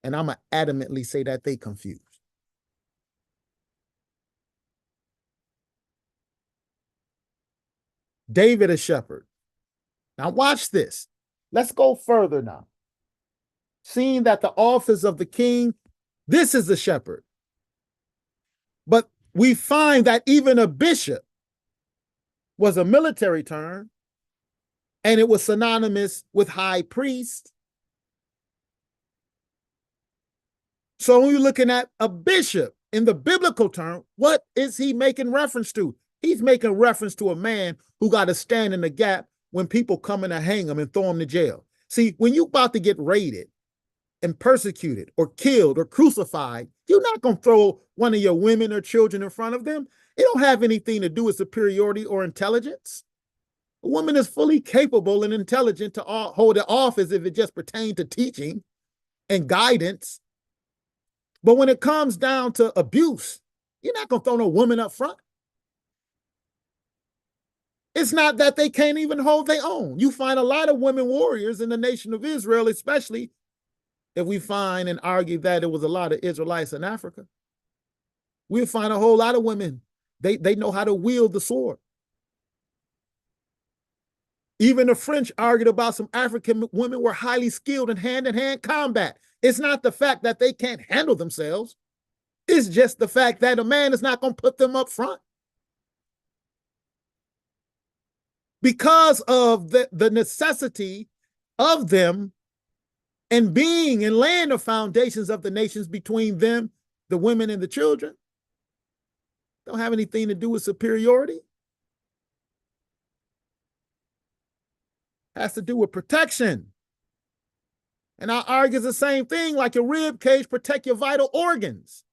and I'm going to adamantly say that they confused. David, a shepherd. Now watch this. Let's go further now. Seeing that the office of the king, this is a shepherd. But we find that even a bishop was a military term, and it was synonymous with high priest. So when you're looking at a bishop in the biblical term, what is he making reference to? He's making reference to a man who got to stand in the gap when people come in to hang him and throw him to jail. See, when you're about to get raided and persecuted or killed or crucified, you're not going to throw one of your women or children in front of them. It don't have anything to do with superiority or intelligence. A woman is fully capable and intelligent to hold an office if it just pertained to teaching and guidance. But when it comes down to abuse, you're not going to throw no woman up front. It's not that they can't even hold their own. You find a lot of women warriors in the nation of Israel, especially if we find and argue that it was a lot of Israelites in Africa. We'll find a whole lot of women. They know how to wield the sword. Even the French argued about some African women were highly skilled in hand-to-hand combat. It's not the fact that they can't handle themselves. It's just the fact that a man is not going to put them up front. Because of the necessity of them and being and laying the foundations of the nations between them, the women and the children, don't have anything to do with superiority. It has to do with protection. And I argue the same thing, like your rib cage protect your vital organs.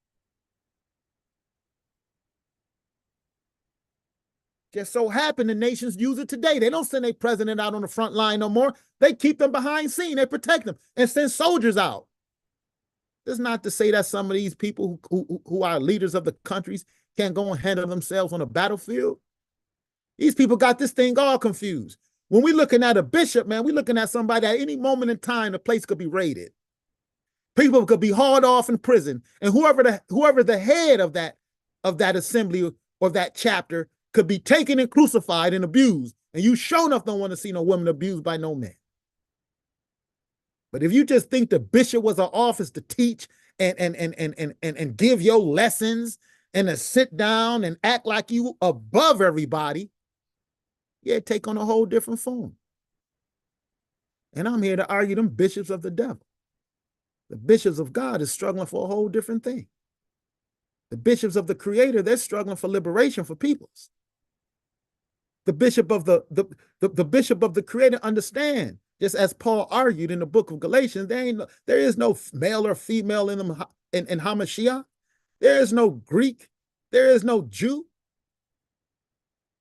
Just so happen the nations use it today. They don't send their president out on the front line no more. They keep them behind scene. They protect them and send soldiers out. That's not to say that some of these people who are leaders of the countries can't go and handle themselves on a battlefield. These people got this thing all confused. When we're looking at a bishop, man, we're looking at somebody at any moment in time, the place could be raided. People could be hauled off in prison. And whoever the head of that assembly or that chapter could be taken and crucified and abused. And you sure enough don't want to see no woman abused by no man. But if you just think the bishop was an office to teach and give your lessons and to sit down and act like you above everybody, yeah, take on a whole different form. And I'm here to argue them bishops of the devil. The bishops of God is struggling for a whole different thing. The bishops of the Creator, they're struggling for liberation for peoples. The bishop of the bishop of the Creator understand, just as Paul argued in the book of Galatians, there is no male or female in Hamashiach. There is no Greek. There is no Jew.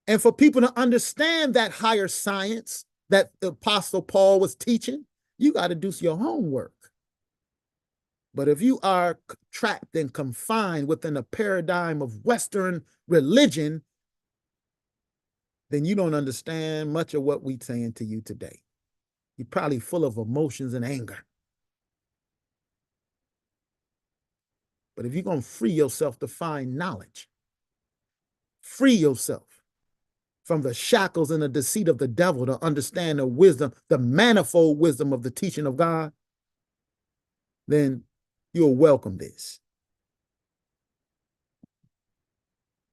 And for people to understand that higher science that the Apostle Paul was teaching, you got to do your homework. But if you are trapped and confined within a paradigm of Western religion, then you don't understand much of what we're saying to you today. You're probably full of emotions and anger. But if you're going to free yourself to find knowledge, free yourself from the shackles and the deceit of the devil to understand the wisdom, the manifold wisdom of the teaching of God, then you'll welcome this.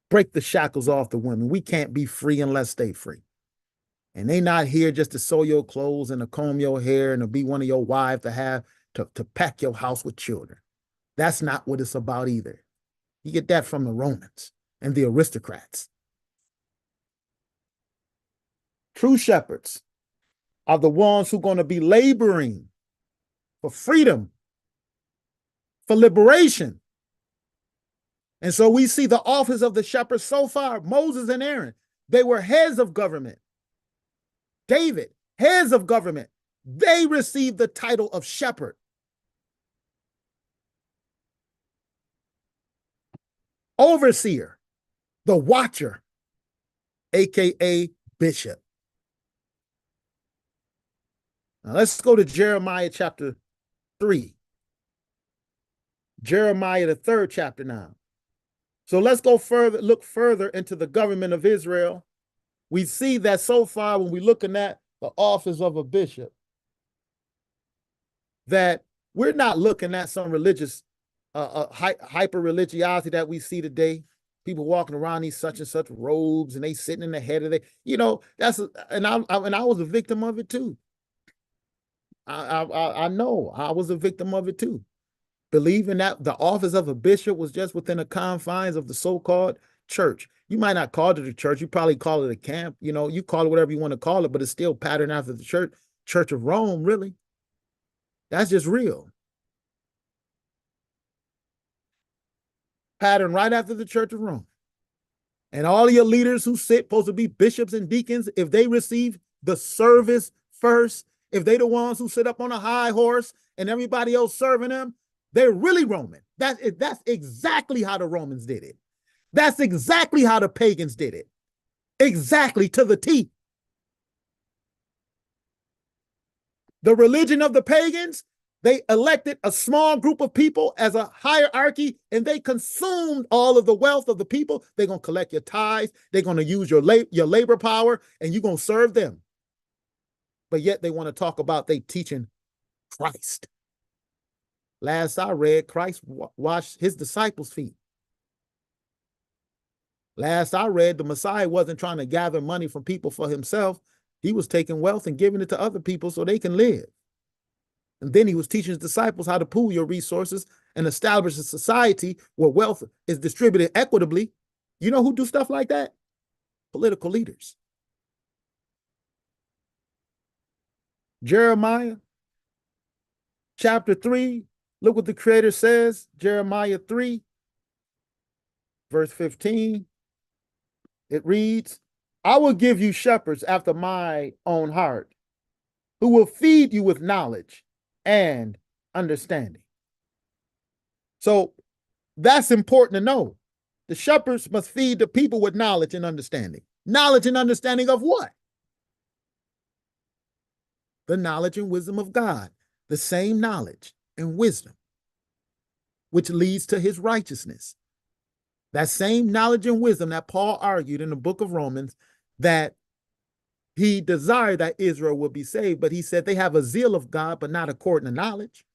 Break the shackles off the women. We can't be free unless they free. And they not here just to sew your clothes and to comb your hair and to be one of your wives to pack your house with children. That's not what it's about either. You get that from the Romans and the aristocrats. True shepherds are the ones who are going to be laboring for freedom, for liberation. And so we see the office of the shepherds so far. Moses and Aaron, they were heads of government. David, heads of government. They received the title of shepherd. Overseer, the watcher, aka bishop. Now let's go to Jeremiah chapter 3. Jeremiah, the 3rd chapter now. So let's go further, look further into the government of Israel. We see that so far when we're looking at the office of a bishop, that we're not looking at some religious, hyper religiosity that we see today. People walking around these such and such robes and they sitting in the head of and I was a victim of it too. I know I was a victim of it too. Believing that the office of a bishop was just within the confines of the so-called church. You might not call it a church. You probably call it a camp. You call it whatever you want to call it, but it's still patterned after the Church of Rome, really. That's just real. Pattern right after the Church of Rome. And all of your leaders who supposed to be bishops and deacons, if they receive the service first, if they the ones who sit up on a high horse and everybody else serving them, they're really Roman. That's exactly how the Romans did it. That's exactly how the pagans did it. Exactly to the T. The religion of the pagans, they elected a small group of people as a hierarchy, and they consumed all of the wealth of the people. They're going to collect your tithes. They're going to use your labor power, and you're going to serve them. But yet they want to talk about they teaching Christ. Last I read, Christ washed his disciples' feet. Last I read, the Messiah wasn't trying to gather money from people for himself. He was taking wealth and giving it to other people so they can live. And then he was teaching his disciples how to pool your resources and establish a society where wealth is distributed equitably. You know who do stuff like that? Political leaders. Jeremiah chapter 3, look what the Creator says. Jeremiah 3, verse 15. It reads, I will give you shepherds after my own heart, who will feed you with knowledge and understanding. So that's important to know. The shepherds must feed the people with knowledge and understanding. Knowledge and understanding of what? The knowledge and wisdom of God. The same knowledge and wisdom, which leads to his righteousness. That same knowledge and wisdom that Paul argued in the book of Romans, that he desired that Israel would be saved, but he said they have a zeal of God, but not according to knowledge.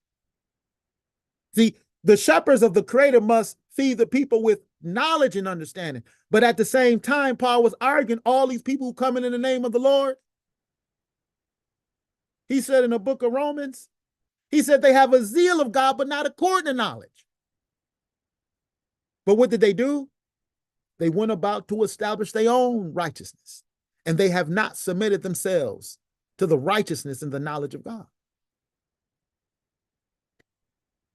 See, the shepherds of the Creator must feed the people with knowledge and understanding. But at the same time, Paul was arguing all these people who come in the name of the Lord. He said in the book of Romans, he said they have a zeal of God, but not according to knowledge. But what did they do? They went about to establish their own righteousness, and they have not submitted themselves to the righteousness and the knowledge of God.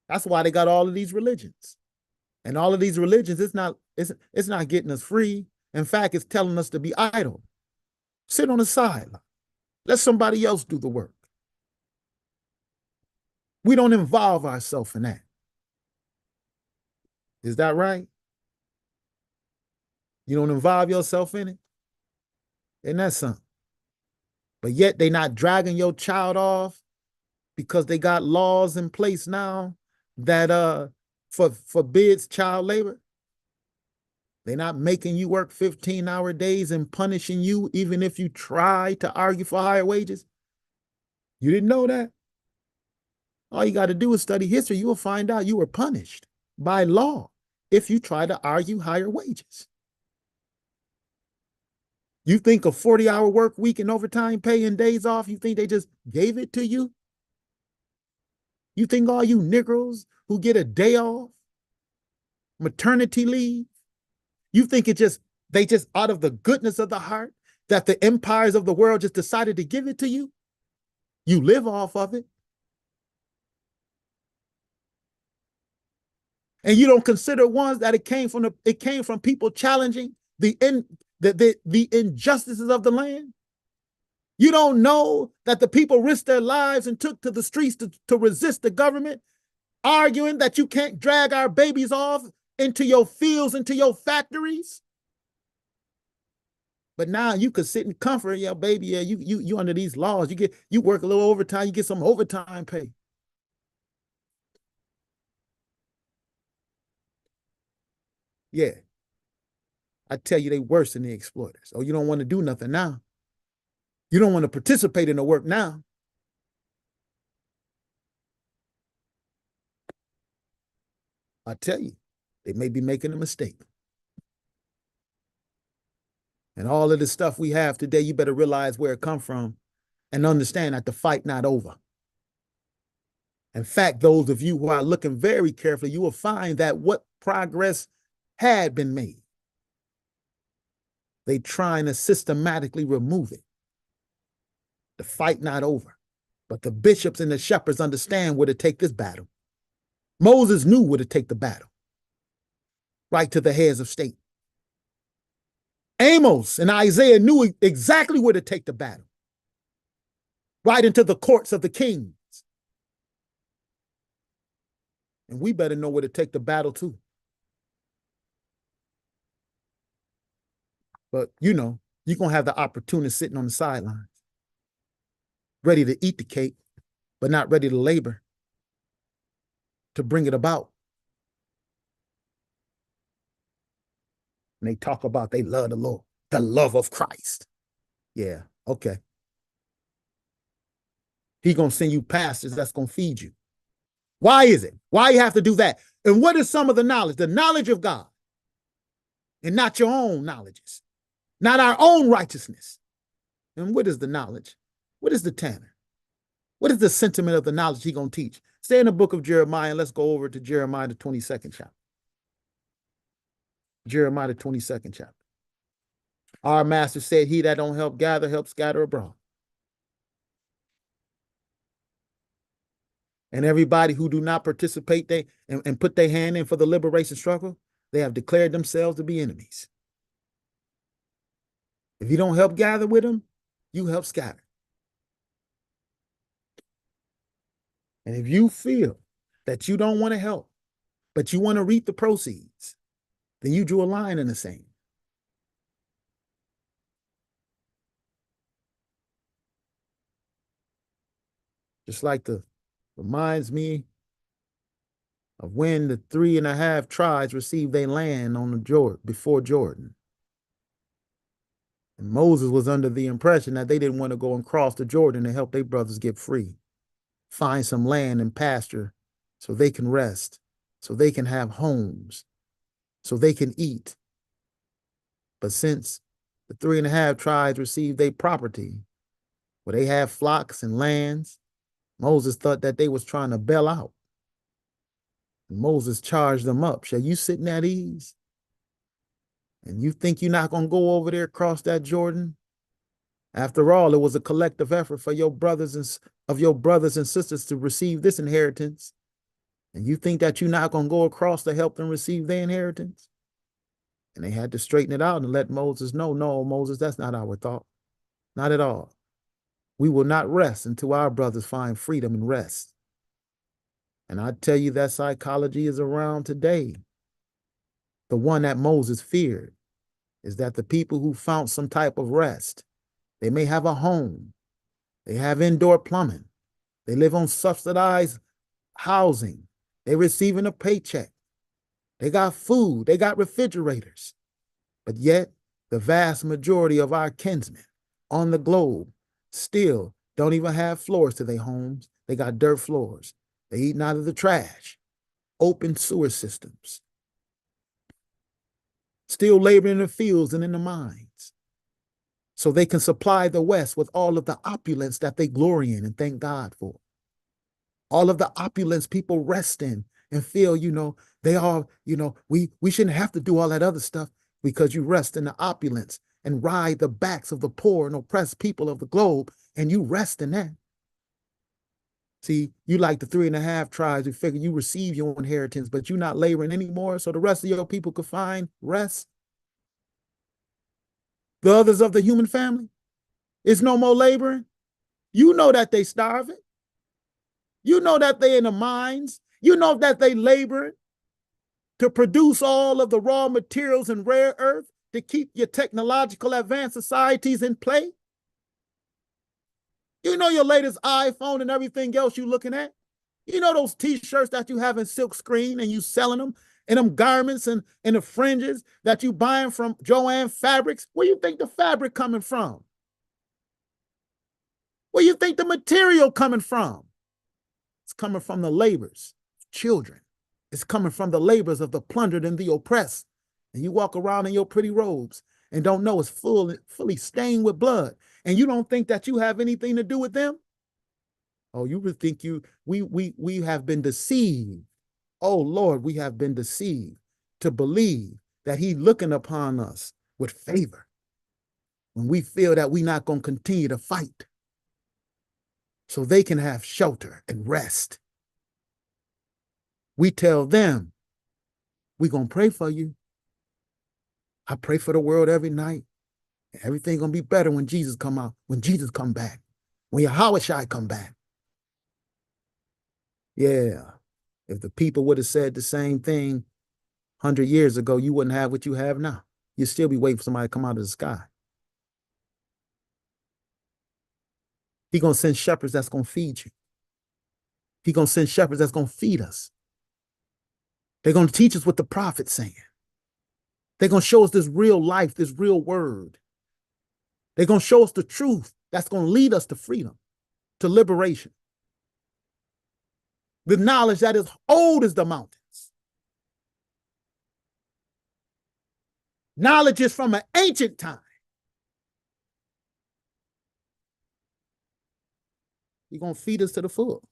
That's why they got all of these religions. And all of these religions, it's not getting us free. In fact, it's telling us to be idle. Sit on the sideline. Let somebody else do the work. We don't involve ourselves in that. Is that right? You don't involve yourself in it? Isn't that something? But yet they not dragging your child off because they got laws in place now that forbids child labor. They're not making you work 15-hour days and punishing you even if you try to argue for higher wages. You didn't know that? All you got to do is study history. You will find out you were punished by law if you try to argue higher wages. You think a 40-hour work week and overtime pay and days off, you think they just gave it to you? You think all you Negroes who get a day off, maternity leave, you think they just out of the goodness of the heart that the empires of the world just decided to give it to you? You live off of it. And you don't consider ones that it came from people challenging the injustices of the land. You don't know that the people risked their lives and took to the streets to resist the government, arguing that you can't drag our babies off into your fields, into your factories. But now you could sit in comfort, yeah, baby, yeah, you under these laws, you work a little overtime, you get some overtime pay. Yeah. I tell you, they worse than the exploiters. Oh, you don't want to do nothing now. You don't want to participate in the work now. I tell you, they may be making a mistake. And all of the stuff we have today, you better realize where it come from and understand that the fight not over. In fact, those of you who are looking very carefully, you will find that what progress had been made, they trying to systematically remove it. The fight not over. But the bishops and the shepherds understand where to take this battle. Moses knew where to take the battle. Right to the heads of state. Amos and Isaiah knew exactly where to take the battle. Right into the courts of the kings. And we better know where to take the battle too. But you're going to have the opportunity sitting on the sidelines, ready to eat the cake, but not ready to labor to bring it about. And they talk about they love the Lord, the love of Christ. Yeah, okay. He's going to send you pastors that's going to feed you. Why is it? Why you have to do that? And what is some of the knowledge? The knowledge of God. And not your own knowledges. Not our own righteousness. And what is the knowledge? What is the tenor? What is the sentiment of the knowledge he's going to teach? Stay in the book of Jeremiah and let's go over to Jeremiah, the 22nd chapter. Jeremiah, the 22nd chapter. Our master said, he that don't help gather, help scatter abroad. And everybody who do not participate and put their hand in for the liberation struggle, they have declared themselves to be enemies. If you don't help gather with them, you help scatter. And if you feel that you don't want to help, but you want to reap the proceeds, then you drew a line in the sand. Just like reminds me of when the 3.5 tribes received their land on the Jordan, before Jordan. And Moses was under the impression that they didn't want to go and cross the Jordan to help their brothers get free, find some land and pasture so they can rest, so they can have homes, so they can eat. But since the 3.5 tribes received their property, where they have flocks and lands, Moses thought that they was trying to bail out. And Moses charged them up. Shall you sitting at ease? And you think you're not going to go over there across that Jordan? After all, it was a collective effort for your brothers and sisters to receive this inheritance. And you think that you're not going to go across to help them receive their inheritance? And they had to straighten it out and let Moses know, no, Moses, that's not our thought. Not at all. We will not rest until our brothers find freedom and rest. And I tell you that psychology is around today. The one that Moses feared is that the people who found some type of rest, they may have a home, they have indoor plumbing, they live on subsidized housing, they're receiving a paycheck, they got food, they got refrigerators. But yet, the vast majority of our kinsmen on the globe still don't even have floors to their homes. They got dirt floors. They eating out of the trash, open sewer systems, still laboring in the fields and in the mines, so they can supply the West with all of the opulence that they glory in and thank God for. All of the opulence people rest in and feel, they are, we shouldn't have to do all that other stuff because you rest in the opulence and ride the backs of the poor and oppressed people of the globe, and you rest in that. See, you like the 3.5 tribes who figure you receive your inheritance, but you're not laboring anymore, so the rest of your people could find rest. The others of the human family, it's no more laboring. You know that they starving. You know that they in the mines. You know that they laboring to produce all of the raw materials and rare earth to keep your technological advanced societies in play. You know your latest iPhone and everything else you looking at. You know those t-shirts that you have in silk screen and you selling them, and them garments and the fringes that you buying from Joanne Fabrics. Where you think the fabric coming from? Where you think the material coming from? It's coming from the labors of children. It's coming from the labors of the plundered and the oppressed. And you walk around in your pretty robes and don't know it's fully stained with blood. And you don't think that you have anything to do with them? Oh, you would think we have been deceived. Oh Lord, we have been deceived to believe that He's looking upon us with favor when we feel that we're not going to continue to fight so they can have shelter and rest. We tell them, we're going to pray for you. I pray for the world every night. Everything's going to be better when Jesus come out, when Jesus come back, when Yahweh come back. Yeah, if the people would have said the same thing 100 years ago, you wouldn't have what you have now. You'd still be waiting for somebody to come out of the sky. He's going to send shepherds that's going to feed you. He's going to send shepherds that's going to feed us. They're going to teach us what the prophet's saying. They're going to show us this real life, this real word. They're going to show us the truth that's going to lead us to freedom, to liberation. The knowledge that is old as the mountains. Knowledge is from an ancient time. He's going to feed us to the full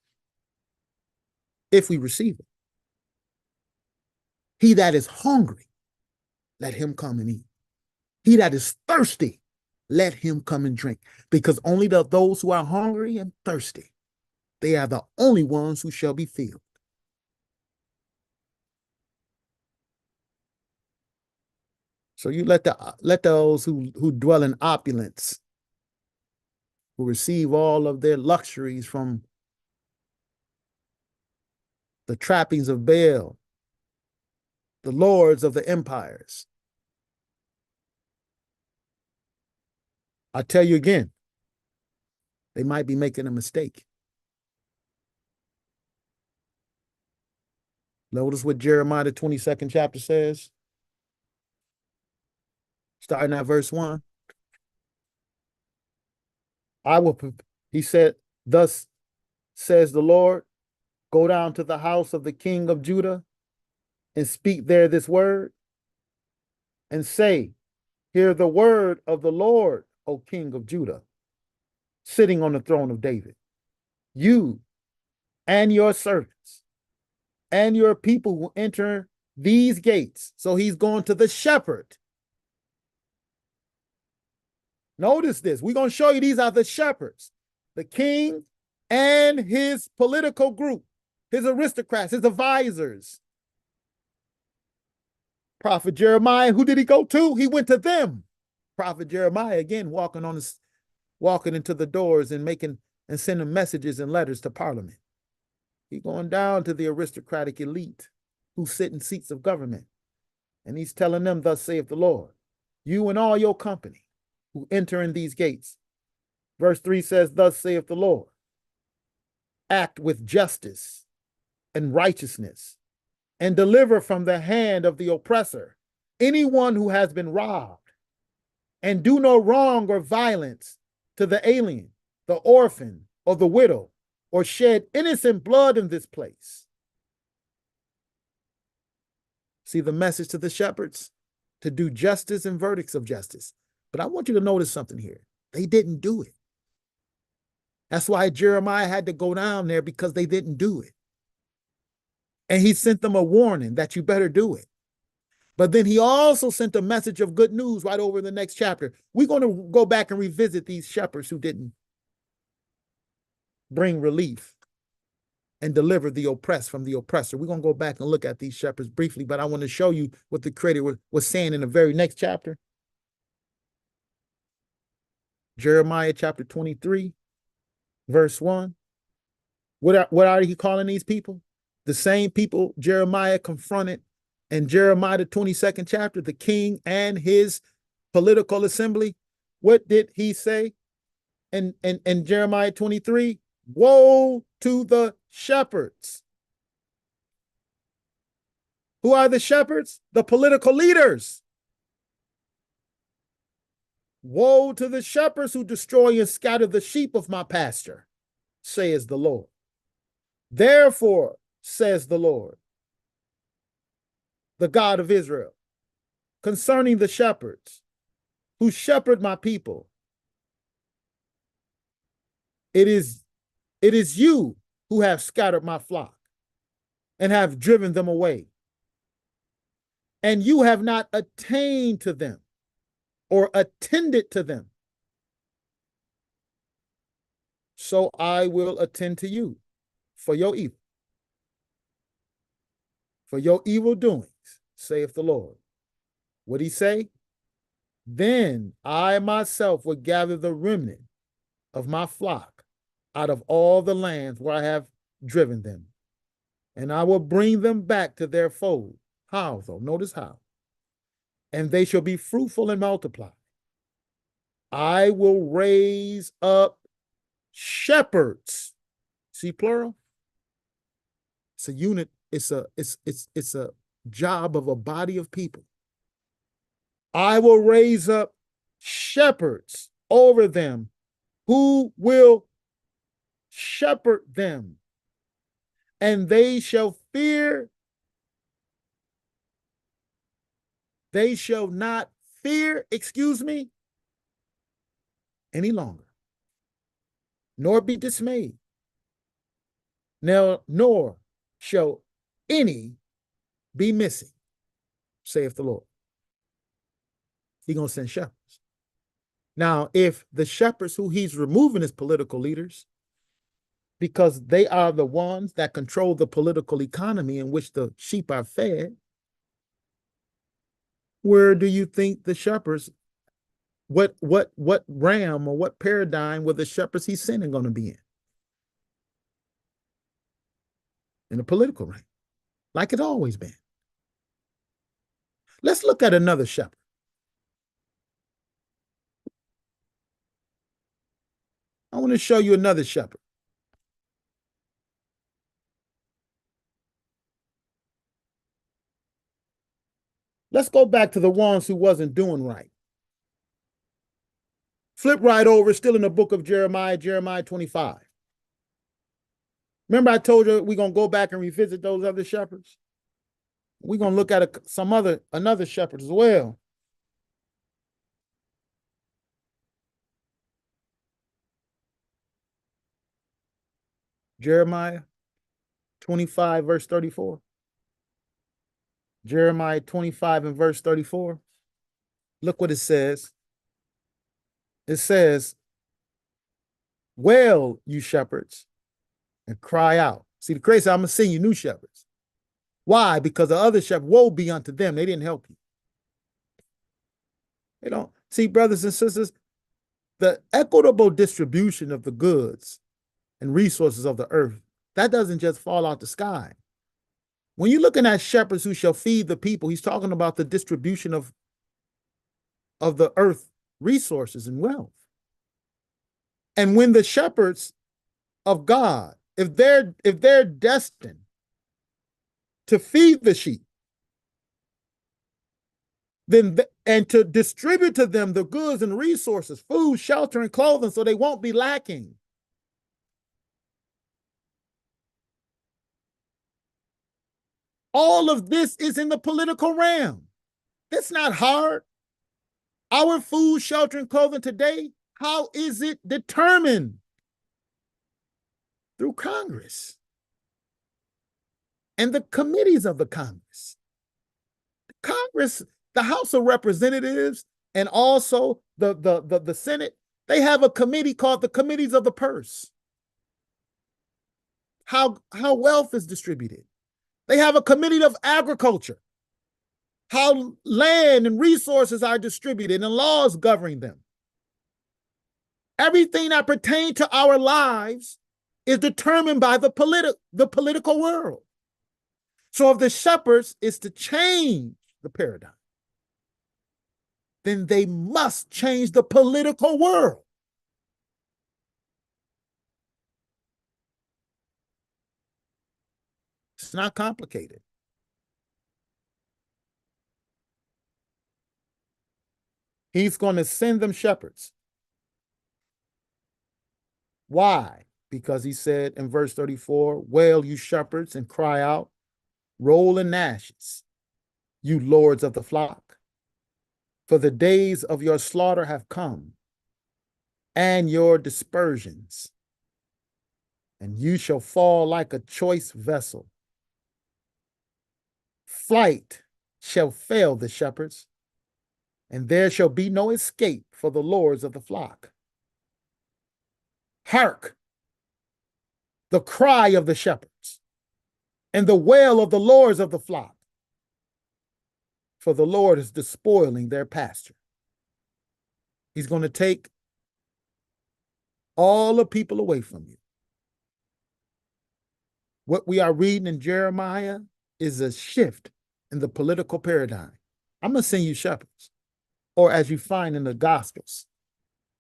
if we receive it. He that is hungry, let him come and eat. He that is thirsty, let him come and drink. Because only those who are hungry and thirsty, they are the only ones who shall be filled. So you let those who dwell in opulence, who receive all of their luxuries from the trappings of Baal, the lords of the empires. I tell you again, they might be making a mistake. Notice what Jeremiah, the 22nd chapter says, starting at verse 1. He said, thus says the Lord, go down to the house of the king of Judah and speak there this word and say, hear the word of the Lord, O king of Judah, sitting on the throne of David. You and your servants and your people will enter these gates. So he's going to the shepherd. Notice this. We're going to show you these are the shepherds, the king and his political group, his aristocrats, his advisors. Prophet Jeremiah, who did he go to? He went to them. Prophet Jeremiah, again, walking into the doors and sending messages and letters to Parliament. He's going down to the aristocratic elite who sit in seats of government. And he's telling them, thus saith the Lord, you and all your company who enter in these gates. Verse 3 says, thus saith the Lord, act with justice and righteousness and deliver from the hand of the oppressor anyone who has been robbed, and do no wrong or violence to the alien, the orphan, or the widow, or shed innocent blood in this place. See the message to the shepherds? To do justice and verdicts of justice. But I want you to notice something here. They didn't do it. That's why Jeremiah had to go down there, because they didn't do it. And he sent them a warning that you better do it. But then he also sent a message of good news right over in the next chapter. We're going to go back and revisit these shepherds who didn't bring relief and deliver the oppressed from the oppressor. We're going to go back and look at these shepherds briefly, but I want to show you what the Creator was saying in the very next chapter. Jeremiah chapter 23, verse 1. What are he calling these people? The same people Jeremiah confronted in Jeremiah, the 22nd chapter, the king and his political assembly. What did he say in Jeremiah 23? Woe to the shepherds. Who are the shepherds? The political leaders. Woe to the shepherds who destroy and scatter the sheep of my pasture, says the Lord. Therefore, says the Lord, the God of Israel, concerning the shepherds who shepherd my people, it is you who have scattered my flock and have driven them away, and you have not attained to them or attended to them. So I will attend to you for your evil doings, saith the Lord. What'd he say? Then I myself will gather the remnant of my flock out of all the lands where I have driven them, and I will bring them back to their fold. How though? Notice how. And they shall be fruitful and multiply. I will raise up shepherds. See, plural? It's a unit, it's a job of a body of people. I will raise up shepherds over them who will shepherd them, and they shall not fear, any longer, nor be dismayed. Now, nor shall any be missing, saith the Lord. He's going to send shepherds. Now, if the shepherds who he's removing as political leaders, because they are the ones that control the political economy in which the sheep are fed, where do you think the shepherds, what realm or what paradigm were the shepherds he's sending going to be in? In a political realm, like it's always been. Let's look at another shepherd. I want to show you another shepherd. Let's go back to the ones who wasn't doing right. Flip right over, still in the book of Jeremiah, Jeremiah 25. Remember I told you we're going to go back and revisit those other shepherds? We're going to look at another shepherd as well. Jeremiah 25, verse 34. Jeremiah 25 and verse 34. Look what it says. It says, wail, you shepherds, and cry out. See, the crazy, I'm going to send you new shepherds. Why? Because the other shepherds, woe be unto them. They didn't help you. They don't. See, brothers and sisters, the equitable distribution of the goods and resources of the earth, that doesn't just fall out the sky. When you're looking at shepherds who shall feed the people, he's talking about the distribution of the earth resources and wealth. And when the shepherds of God, if they're destined to feed the sheep, then and to distribute to them the goods and resources, food, shelter, and clothing, so they won't be lacking. All of this is in the political realm. It's not hard. Our food, shelter, and clothing today, how is it determined? Through Congress and the committees of the Congress. Congress, the House of Representatives, and also the Senate, they have a committee called the Committees of the Purse. How wealth is distributed. They have a committee of agriculture, how land and resources are distributed and laws governing them. Everything that pertains to our lives is determined by the political world. So if the shepherds is to change the paradigm, then they must change the political world. It's not complicated. He's going to send them shepherds. Why? Because he said in verse 34, wail, you shepherds, and cry out, roll in ashes, you lords of the flock. For the days of your slaughter have come, and your dispersions, and you shall fall like a choice vessel. Flight shall fail the shepherds, and there shall be no escape for the lords of the flock. Hark, the cry of the shepherds, and the wail of the lords of the flock, for the Lord is despoiling their pasture. He's going to take all the people away from you. What we are reading in Jeremiah is a shift in the political paradigm. I'm going to send you shepherds. Or as you find in the Gospels,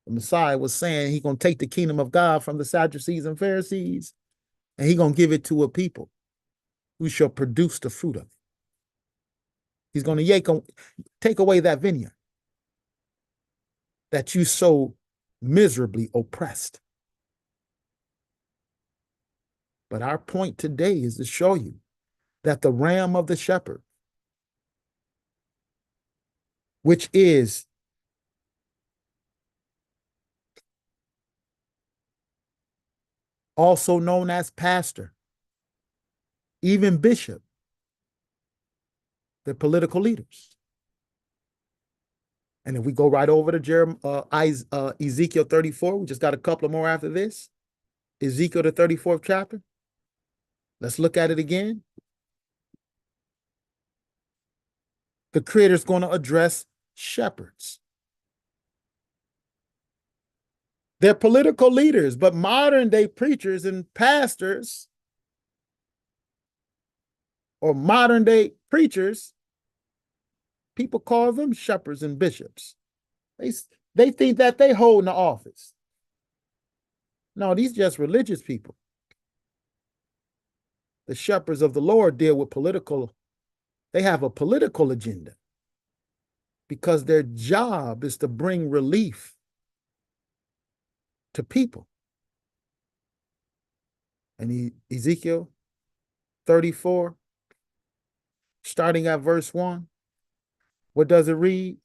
the Messiah was saying he's going to take the kingdom of God from the Sadducees and Pharisees, and he's going to give it to a people who shall produce the fruit of it. He's going to take away that vineyard that you so miserably oppressed. But our point today is to show you that the ram of the shepherd, which is also known as pastor, even bishop, they're political leaders. And if we go right over to Ezekiel 34, we just got a couple more after this. Ezekiel, the 34th chapter. Let's look at it again. The Creator's going to address shepherds. They're political leaders, but modern day preachers and pastors, or modern day preachers, people call them shepherds and bishops. They think that they hold the office. No, these just religious people. The shepherds of the Lord deal with they have a political agenda because their job is to bring relief to people. And Ezekiel 34, starting at verse 1, what does it read?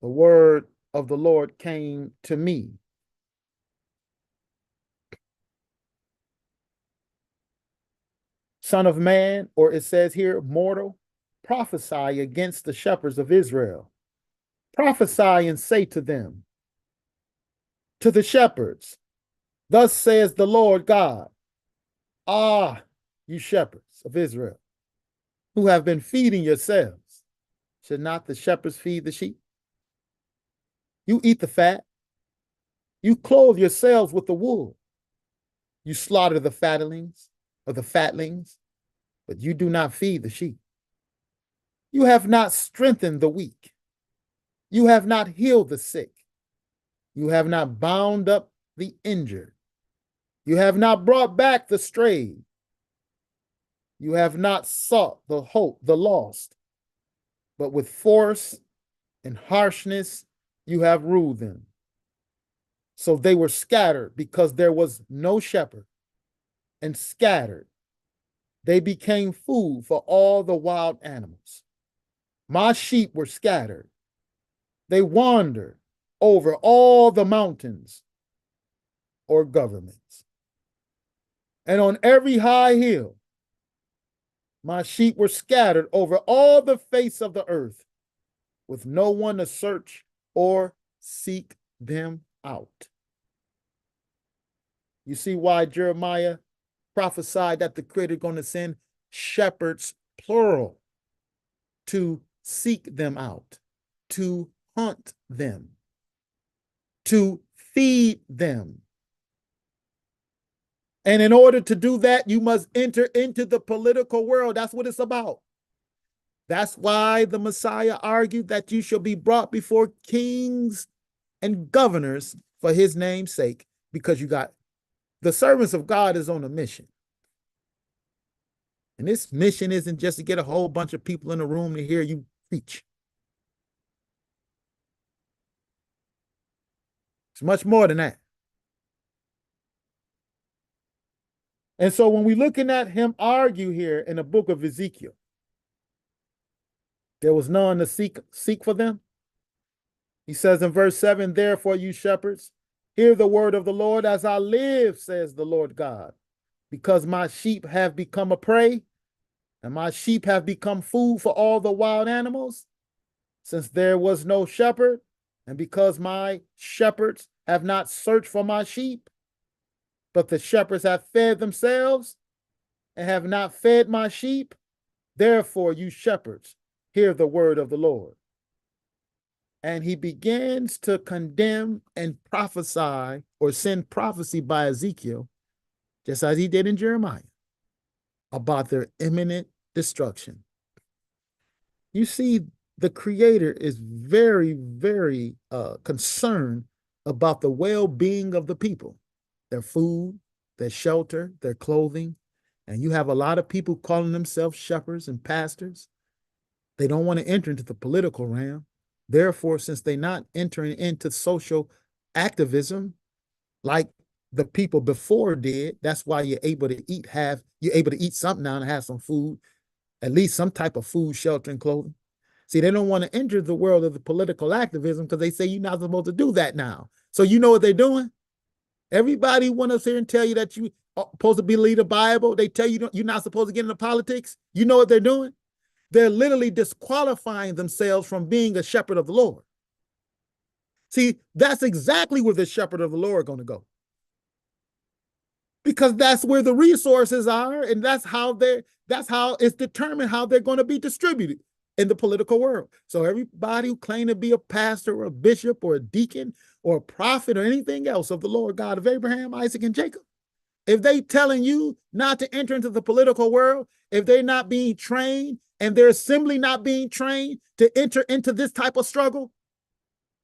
The word of the Lord came to me. Son of man, or it says here, mortal, prophesy against the shepherds of Israel. Prophesy and say to them, to the shepherds, thus says the Lord God, ah, you shepherds of Israel, who have been feeding yourselves, should not the shepherds feed the sheep? You eat the fat, you clothe yourselves with the wool, you slaughter the fatlings, but you do not feed the sheep. You have not strengthened the weak, you have not healed the sick, you have not bound up the injured, you have not brought back the strayed, you have not sought the lost, but with force and harshness you have ruled them. So they were scattered because there was no shepherd, and scattered they became food for all the wild animals. My sheep were scattered. They wandered over all the mountains or governments. And on every high hill, my sheep were scattered over all the face of the earth, with no one to search or seek them out. You see why Jeremiah prophesied that the Creator is going to send shepherds, plural, to seek them out, to hunt them, to feed them. And in order to do that, you must enter into the political world. That's what it's about. That's why the Messiah argued that you shall be brought before kings and governors for his name's sake, because you got the servants of God is on a mission. And this mission isn't just to get a whole bunch of people in a room to hear you preach. It's much more than that. And so when we're looking at him argue here in the book of Ezekiel, there was none to seek for them. He says in verse 7, therefore, you shepherds, hear the word of the Lord as I live, says the Lord God, because my sheep have become a prey, and my sheep have become food for all the wild animals, since there was no shepherd, and because my shepherds have not searched for my sheep, but the shepherds have fed themselves and have not fed my sheep. Therefore, you shepherds, hear the word of the Lord. And he begins to condemn and prophesy or send prophecy by Ezekiel, just as he did in Jeremiah, about their imminent destruction. You see, the Creator is very, very concerned about the well-being of the people, their food, their shelter, their clothing. And you have a lot of people calling themselves shepherds and pastors. They don't want to enter into the political realm. Therefore, since they're not entering into social activism like the people before did, that's why you're able to eat something now and have some food, at least some type of food, shelter, and clothing. See, they don't want to enter the world of the political activism because they say you're not supposed to do that now. So you know what they're doing? Everybody want to sit here and tell you that you're supposed to believe the Bible. They tell you you're not supposed to get into politics. You know what they're doing? They're literally disqualifying themselves from being a shepherd of the Lord. See, that's exactly where the shepherd of the Lord are going to go. Because that's where the resources are, and that's how it's determined how they're going to be distributed in the political world. So everybody who claim to be a pastor or a bishop or a deacon or a prophet or anything else of the Lord God of Abraham, Isaac, and Jacob, if they telling you not to enter into the political world, if they're not being trained and their assembly not being trained to enter into this type of struggle,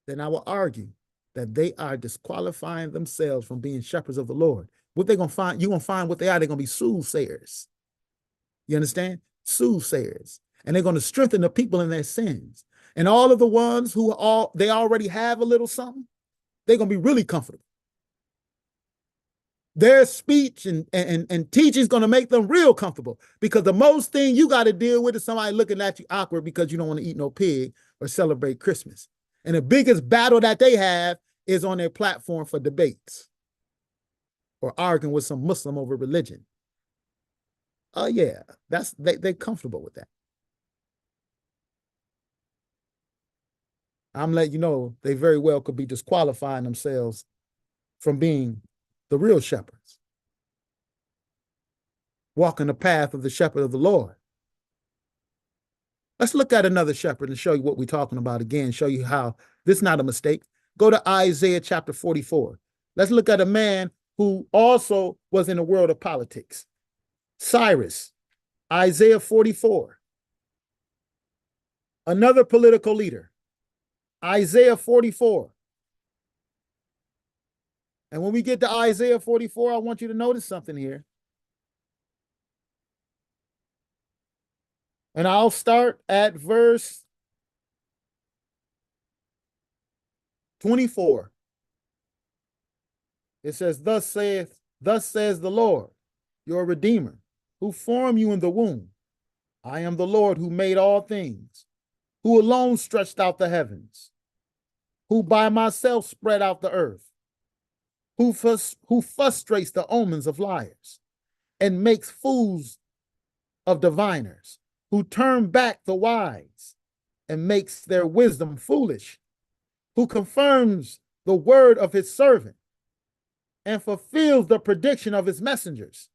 then I will argue that they are disqualifying themselves from being shepherds of the Lord. What they're going to find, you're going to find what they are. They're going to be soothsayers. You understand? Soothsayers. And they're going to strengthen the people in their sins. And all of the ones who they already have a little something, they're going to be really comfortable. Their speech and teaching is going to make them real comfortable, because the most thing you got to deal with is somebody looking at you awkward because you don't want to eat no pig or celebrate Christmas. And the biggest battle that they have is on their platform for debates or arguing with some Muslim over religion. Oh yeah, they're comfortable with that. I'm letting you know they very well could be disqualifying themselves from being the real shepherds, walking the path of the shepherd of the Lord. Let's look at another shepherd and show you what we're talking about again, show you how this is not a mistake. Go to Isaiah chapter 44. Let's look at a man who also was in the world of politics. Cyrus, Isaiah 44. Another political leader, Isaiah 44. And when we get to Isaiah 44, I want you to notice something here. And I'll start at verse 24. It says, thus says the Lord, your Redeemer, who formed you in the womb. I am the Lord who made all things, who alone stretched out the heavens, who by myself spread out the earth, who frustrates the omens of liars and makes fools of diviners, who turn back the wise and makes their wisdom foolish, who confirms the word of his servant and fulfills the prediction of his messengers,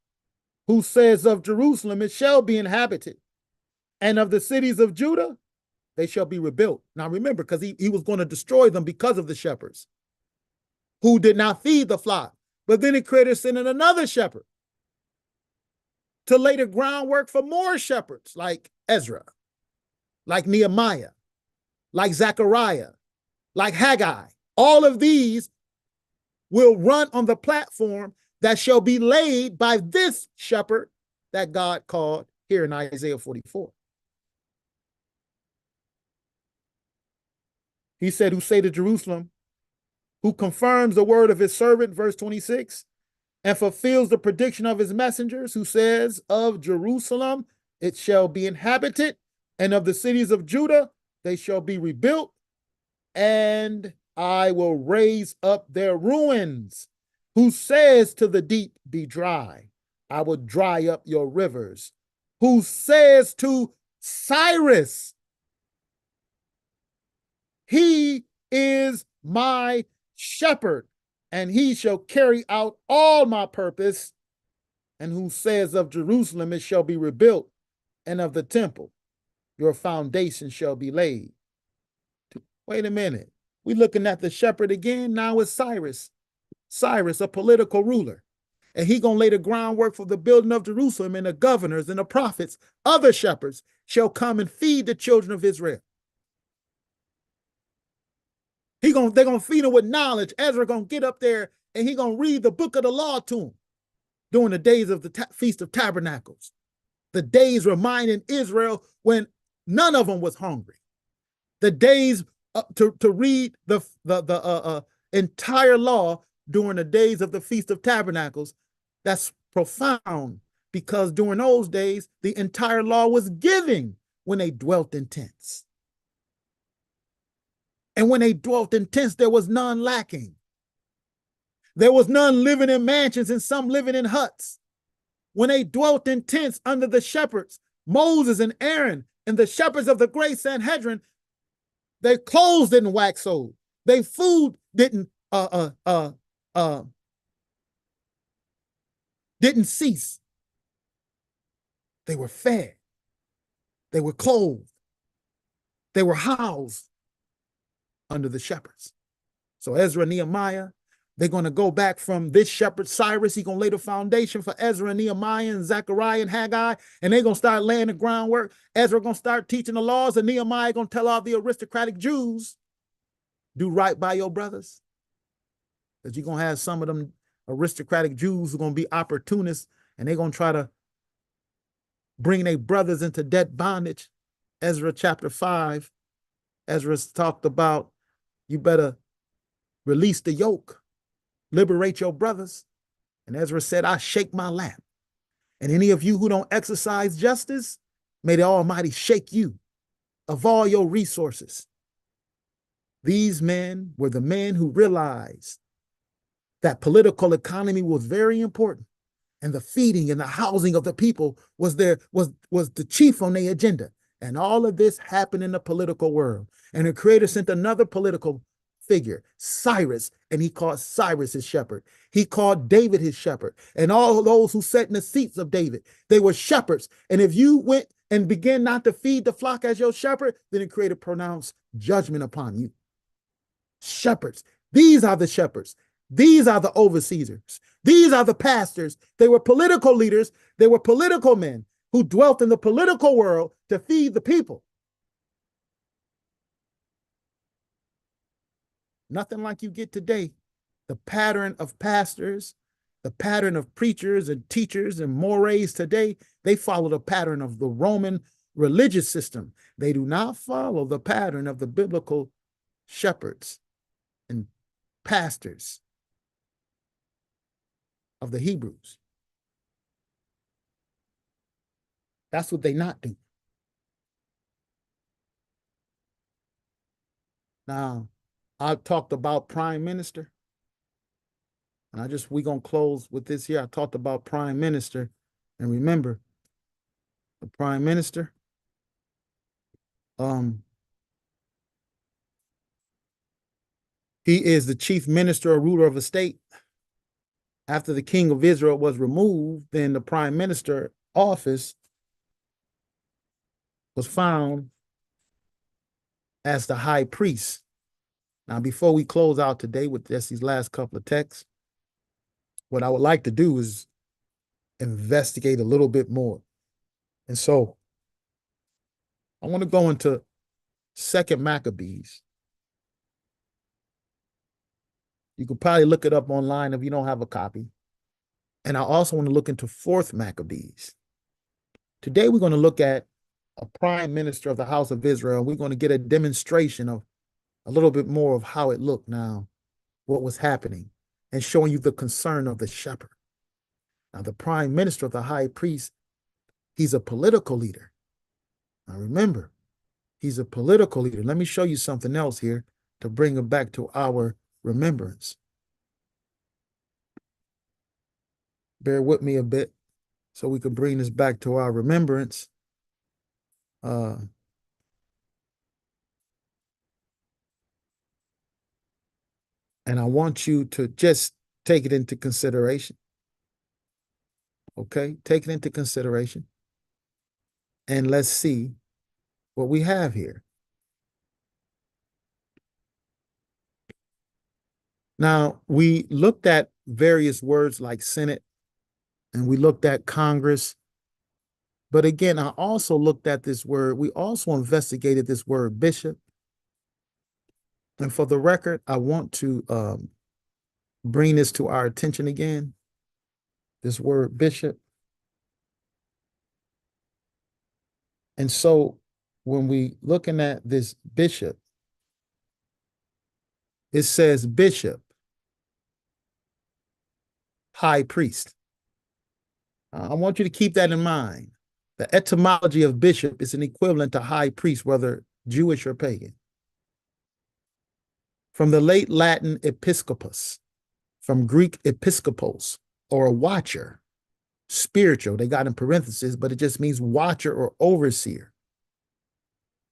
who says of Jerusalem, it shall be inhabited, and of the cities of Judah, they shall be rebuilt. Now remember, because he was going to destroy them because of the shepherds who did not feed the flock. But then he created sending another shepherd to lay the groundwork for more shepherds like Ezra, like Nehemiah, like Zechariah, like Haggai. All of these will run on the platform that shall be laid by this shepherd that God called here in Isaiah 44. He said, who say to Jerusalem, who confirms the word of his servant, verse 26, and fulfills the prediction of his messengers, who says of Jerusalem, it shall be inhabited, and of the cities of Judah, they shall be rebuilt, and I will raise up their ruins, who says to the deep, be dry. I will dry up your rivers, who says to Cyrus, he is my shepherd, and he shall carry out all my purpose, and who says of Jerusalem, it shall be rebuilt, and of the temple, your foundation shall be laid. Wait a minute. We're looking at the shepherd again. Now it's Cyrus. Cyrus, a political ruler. And he gonna lay the groundwork for the building of Jerusalem, and the governors and the prophets, other shepherds, shall come and feed the children of Israel. They're gonna feed them with knowledge. Ezra gonna get up there and he gonna read the book of the law to them during the days of the Feast of Tabernacles. The days reminding Israel when none of them was hungry. The days to read the entire law during the days of the Feast of Tabernacles. That's profound, because during those days, the entire law was given when they dwelt in tents. And when they dwelt in tents, there was none lacking. There was none living in mansions and some living in huts. When they dwelt in tents under the shepherds, Moses and Aaron, and the shepherds of the great Sanhedrin, their clothes didn't wax old. Their food didn't cease. They were fed. They were clothed. They were housed under the shepherds. So Ezra and Nehemiah, they're going to go back from this shepherd Cyrus. He's going to lay the foundation for Ezra and Nehemiah and Zechariah and Haggai, and they're going to start laying the groundwork. Ezra going to start teaching the laws, and Nehemiah going to tell all the aristocratic Jews, do right by your brothers. Because you're going to have some of them aristocratic Jews who are going to be opportunists, and they're going to try to bring their brothers into debt bondage. Ezra chapter 5, Ezra talked about, you better release the yoke, liberate your brothers. And Ezra said, I shake my lap. And any of you who don't exercise justice, may the Almighty shake you of all your resources. These men were the men who realized that political economy was very important, and the feeding and the housing of the people was the chief on their agenda. And all of this happened in the political world. And the Creator sent another political figure, Cyrus, and he called Cyrus his shepherd. He called David his shepherd. And all those who sat in the seats of David, they were shepherds. And if you went and began not to feed the flock as your shepherd, then the Creator pronounced judgment upon you. Shepherds. These are the shepherds. These are the overseers. These are the pastors. They were political leaders. They were political men who dwelt in the political world to feed the people. Nothing like you get today. The pattern of pastors, the pattern of preachers and teachers and mores today, they follow the pattern of the Roman religious system. They do not follow the pattern of the biblical shepherds and pastors of the Hebrews. That's what they not do. Now, I talked about prime minister, and we're going to close with this here. I talked about prime minister, and remember, the prime minister, he is the chief minister or ruler of a state. After the king of Israel was removed, then the prime minister office was found as the high priest. Now, before we close out today with just these last couple of texts, what I would like to do is investigate a little bit more. And so I want to go into 2nd Maccabees. You could probably look it up online if you don't have a copy. And I also want to look into 4th Maccabees. Today, we're going to look at a prime minister of the house of Israel. We're going to get a demonstration of a little bit more of how it looked now, what was happening, and showing you the concern of the shepherd. Now, the prime minister of the high priest, he's a political leader. Now, remember, he's a political leader. Let me show you something else here to bring him back to our remembrance. Bear with me a bit so we can bring this back to our remembrance. And I want you to just take it into consideration. Okay, take it into consideration. And let's see what we have here. Now, we looked at various words like Senate, and we looked at Congress. But again, I also looked at this word. We also investigated this word bishop. And for the record, I want to bring this to our attention again, this word bishop. And so when we looking at this bishop, it says bishop, high priest. I want you to keep that in mind. The etymology of bishop is an equivalent to high priest, whether Jewish or pagan. From the late Latin episcopus, from Greek episkopos, or a watcher, spiritual, they got in parentheses, but it just means watcher or overseer.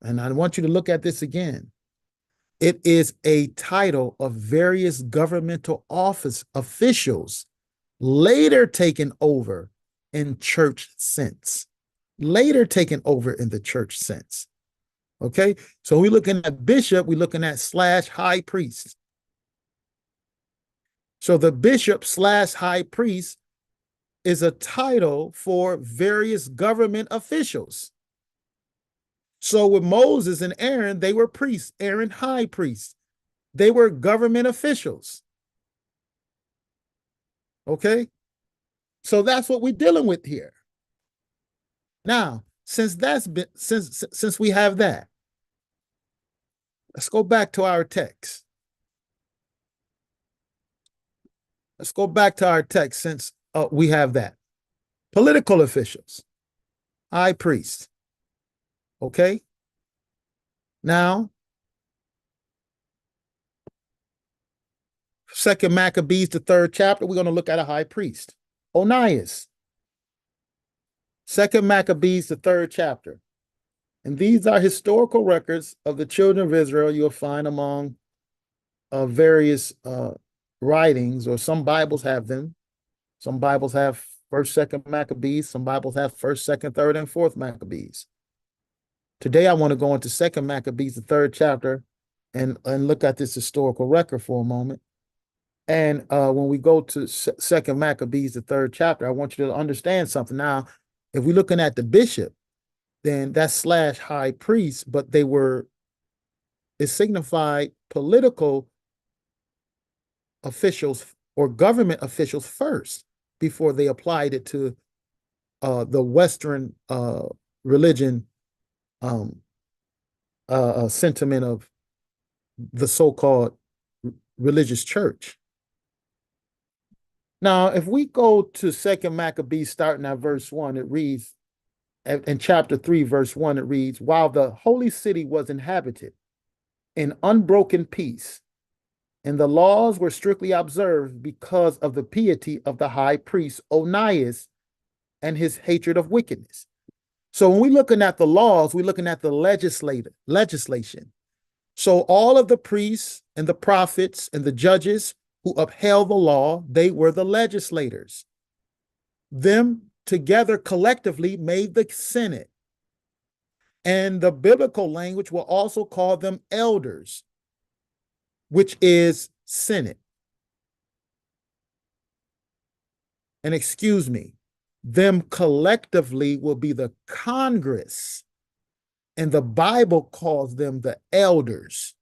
And I want you to look at this again. It is a title of various governmental office officials later taken over in church sense. Later taken over in the church sense. Okay, so we're looking at bishop, we're looking at / high priest. So the bishop / high priest is a title for various government officials. So with Moses and Aaron, they were priests, Aaron high priest. They were government officials. Okay, so that's what we're dealing with here. Now, since we have that, let's go back to our text. Let's go back to our text since we have that. Political officials, high priest. Okay. Now, 2nd Maccabees, the 3rd chapter, we're going to look at a high priest, Onias. 2nd Maccabees, the 3rd chapter. And these are historical records of the children of Israel. You'll find among various writings, or some Bibles have them. Some Bibles have First, Second Maccabees. Some Bibles have First, Second, Third, and Fourth Maccabees. Today, I want to go into Second Maccabees, the third chapter, and look at this historical record for a moment. And when we go to Second Maccabees, the third chapter, I want you to understand something. Now, if we're looking at the bishop, then that's / high priest, but it signified political officials or government officials first before they applied it to the Western religion sentiment of the so-called religious church. Now, if we go to Second Maccabees, starting at verse 1, it reads, in chapter 3, verse 1, it reads, while the holy city was inhabited in unbroken peace, and the laws were strictly observed because of the piety of the high priest Onias and his hatred of wickedness. So when we're looking at the laws, we're looking at the legislation. So all of the priests and the prophets and the judges who upheld the law, they were the legislators. Them together collectively made the Senate. And the biblical language will also call them elders, which is Senate. And excuse me, them collectively will be the Congress. And the Bible calls them the elders.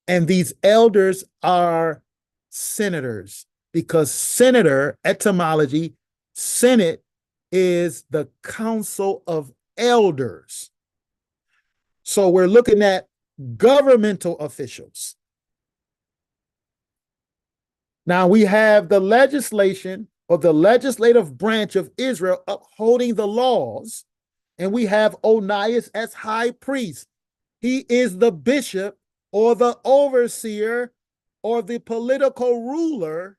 And these elders are senators, because senator, etymology, Senate is the council of elders. So we're looking at governmental officials. Now we have the legislation or the legislative branch of Israel upholding the laws, and we have Onias as high priest. He is the bishop or the overseer or the political ruler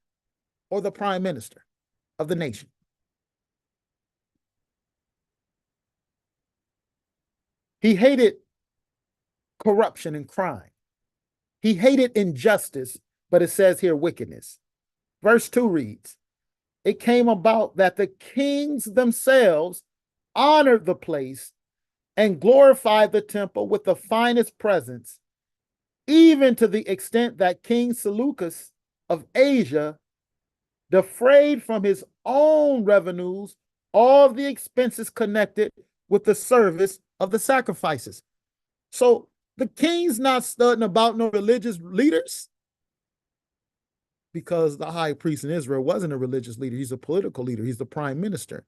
or the prime minister of the nation. He hated corruption and crime. He hated injustice, but it says here wickedness. Verse 2 reads, it came about that the kings themselves honored the place and glorified the temple with the finest presents, even to the extent that King Seleucus of Asia defrayed from his own revenues all the expenses connected with the service of the sacrifices. So the king's not studying about no religious leaders, because the high priest in Israel wasn't a religious leader. He's a political leader. He's the prime minister.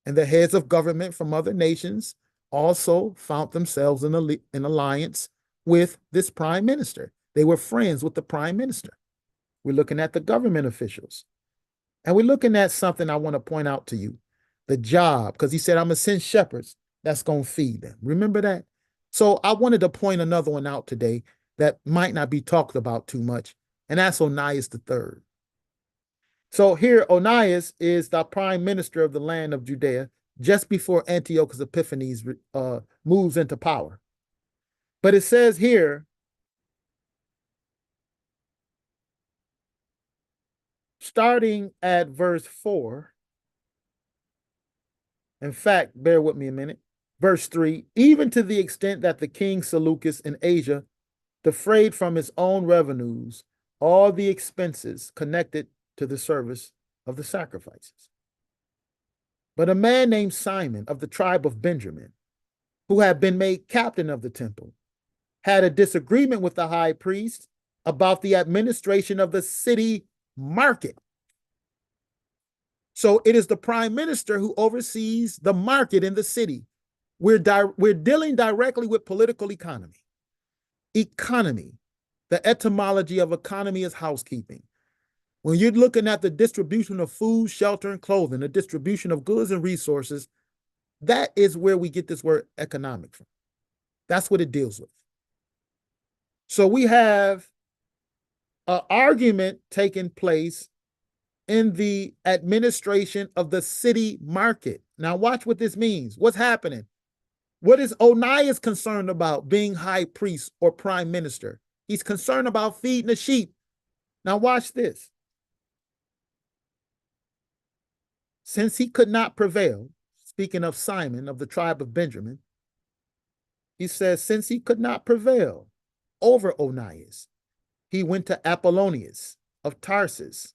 And the heads of government from other nations also found themselves in alliance with this prime minister. They were friends with the prime minister. We're looking at the government officials. And we're looking at something I want to point out to you, the job, because he said, I'm going to send shepherds that's going to feed them. Remember that? So I wanted to point another one out today that might not be talked about too much, and that's Onias III. So here, Onias is the prime minister of the land of Judea just before Antiochus Epiphanes moves into power. But it says here, starting at verse 4, in fact, bear with me a minute, verse 3, even to the extent that the king Seleucus in Asia defrayed from his own revenues all the expenses connected to the service of the sacrifices. But a man named Simon of the tribe of Benjamin, who had been made captain of the temple, had a disagreement with the high priest about the administration of the city market. So it is the prime minister who oversees the market in the city. We're dealing directly with political economy. Economy. The etymology of economy is housekeeping. When you're looking at the distribution of food, shelter, and clothing, the distribution of goods and resources, that is where we get this word economic from. That's what it deals with. So we have an argument taking place in the administration of the city market. Now watch what this means. What's happening? What is Onias concerned about being high priest or prime minister? He's concerned about feeding the sheep. Now watch this. Since he could not prevail, speaking of Simon of the tribe of Benjamin, he says, since he could not prevail over Onias, he went to Apollonius of Tarsus,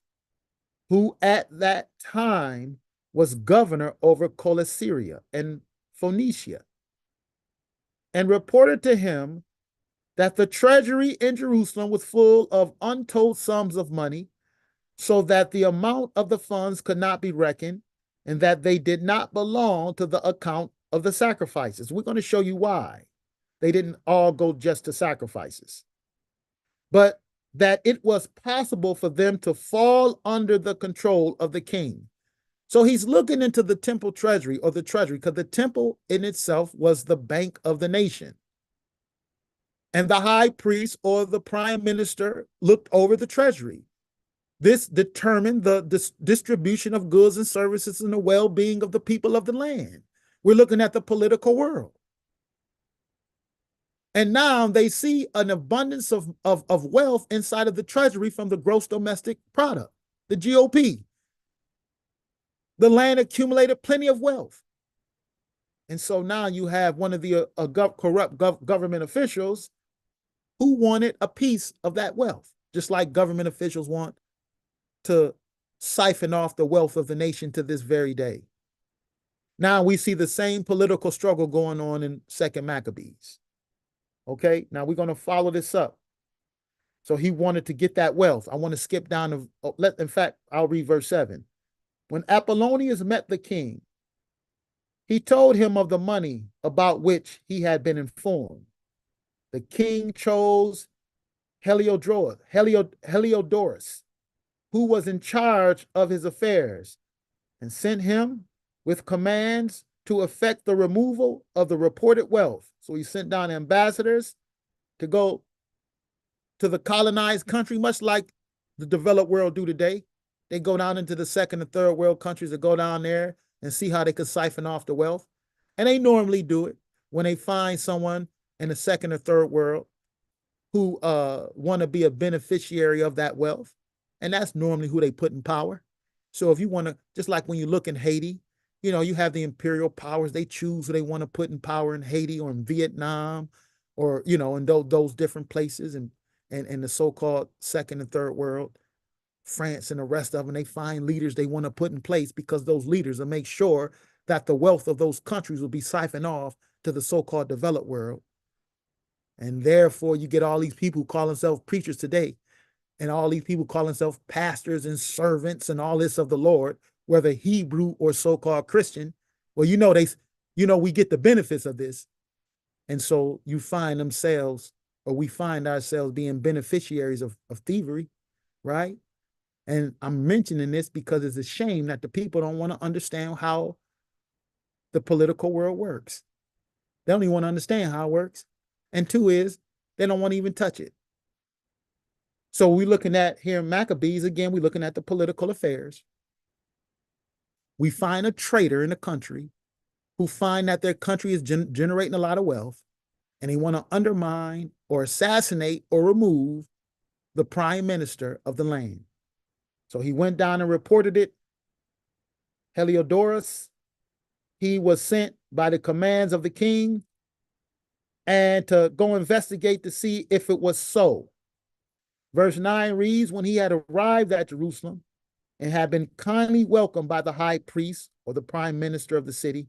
who at that time was governor over Coelesyria and Phoenicia, and reported to him that the treasury in Jerusalem was full of untold sums of money, so that the amount of the funds could not be reckoned, and that they did not belong to the account of the sacrifices. We're going to show you why they didn't all go just to sacrifices, but that it was possible for them to fall under the control of the king. So he's looking into the temple treasury, or the treasury, because the temple in itself was the bank of the nation. And the high priest or the prime minister looked over the treasury. This determined the distribution of goods and services and the well-being of the people of the land. We're looking at the political world. And now they see an abundance of wealth inside of the treasury from the gross domestic product, the GOP. The land accumulated plenty of wealth. And so now you have one of the corrupt government officials who wanted a piece of that wealth, just like government officials want to siphon off the wealth of the nation to this very day. Now we see the same political struggle going on in 2nd Maccabees. Okay, now we're going to follow this up. So he wanted to get that wealth. I want to skip down in fact, I'll read verse 7. When Apollonius met the king, he told him of the money about which he had been informed. The king chose Heliodorus, who was in charge of his affairs, and sent him with commands to effect the removal of the reported wealth. So he sent down ambassadors to go to the colonized country, much like the developed world do today. They go down into the 2nd and 3rd world countries that go down there and see how they could siphon off the wealth. And they normally do it when they find someone in the 2nd or 3rd world who want to be a beneficiary of that wealth. And that's normally who they put in power. So if you want to, just like when you look in Haiti, you know, you have the imperial powers. They choose who they want to put in power in Haiti or in Vietnam or, you know, in those different places and the so-called 2nd and 3rd world, France and the rest of them. They find leaders they want to put in place because those leaders will make sure that the wealth of those countries will be siphoned off to the so-called developed world. And therefore, you get all these people who call themselves preachers today, and all these people call themselves pastors and servants and all this of the Lord, whether Hebrew or so-called Christian. Well, we get the benefits of this. And so you find themselves, or we find ourselves being beneficiaries of thievery, right? And I'm mentioning this because it's a shame that the people don't want to understand how the political world works. They don't even want to understand how it works. And 2 is they don't want to even touch it. So we're looking at here in Maccabees, again, we're looking at the political affairs. We find a traitor in the country who find that their country is generating a lot of wealth, and they want to undermine or assassinate or remove the prime minister of the land. So he went down and reported it. Heliodorus, he was sent by the commands of the king and to go investigate to see if it was so. Verse 9 reads, when he had arrived at Jerusalem and had been kindly welcomed by the high priest or the prime minister of the city,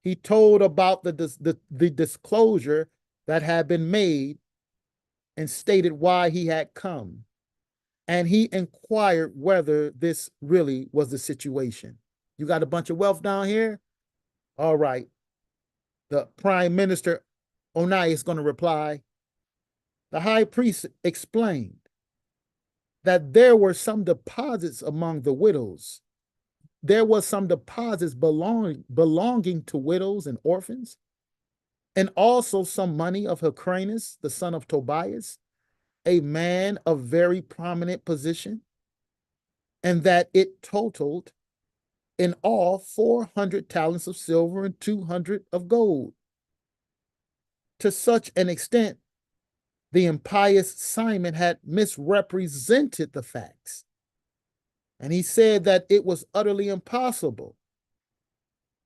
he told about the disclosure that had been made and stated why he had come. And he inquired whether this really was the situation. You got a bunch of wealth down here? All right. The prime minister, Onias, is going to reply. The high priest explained that there were some deposits among the widows. There was some deposits belonging to widows and orphans, and also some money of Hyrcanus, the son of Tobias, a man of very prominent position, and that it totaled in all 400 talents of silver and 200 of gold. To such an extent, the impious Simon had misrepresented the facts. And he said that it was utterly impossible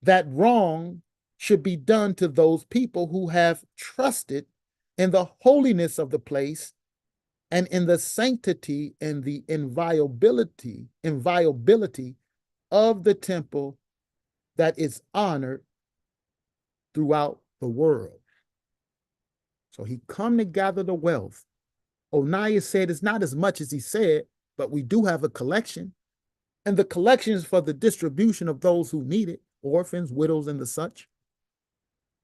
that wrong should be done to those people who have trusted in the holiness of the place and in the sanctity and the inviolability of the temple that is honored throughout the world. So he come to gather the wealth. Onias said it's not as much as he said, but we do have a collection. And the collection is for the distribution of those who need it, orphans, widows, and the such.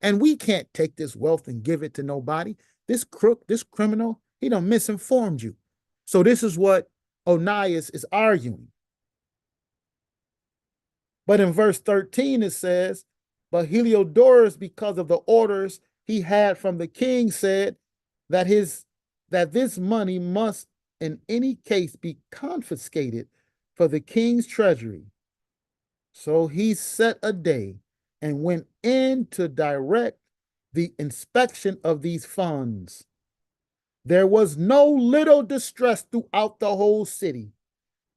And we can't take this wealth and give it to nobody. This crook, this criminal, he done misinformed you. So this is what Onias is arguing. But in verse 13, it says, but Heliodorus, because of the orders he had from the king, said that this money must in any case be confiscated for the king's treasury. So he set a day and went in to direct the inspection of these funds. There was no little distress throughout the whole city.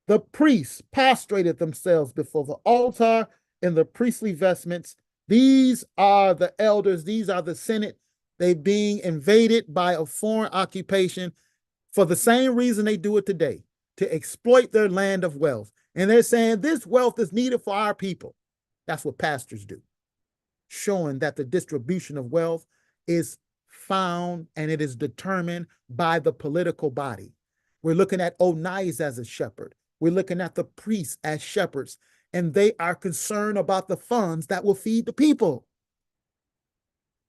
The priests prostrated themselves before the altar in the priestly vestments. These are the elders, these are the Senate. They being invaded by a foreign occupation for the same reason they do it today, to exploit their land of wealth. And they're saying this wealth is needed for our people. That's what pastors do, showing that the distribution of wealth is found and it is determined by the political body. We're looking at Onias as a shepherd. We're looking at the priests as shepherds, and they are concerned about the funds that will feed the people.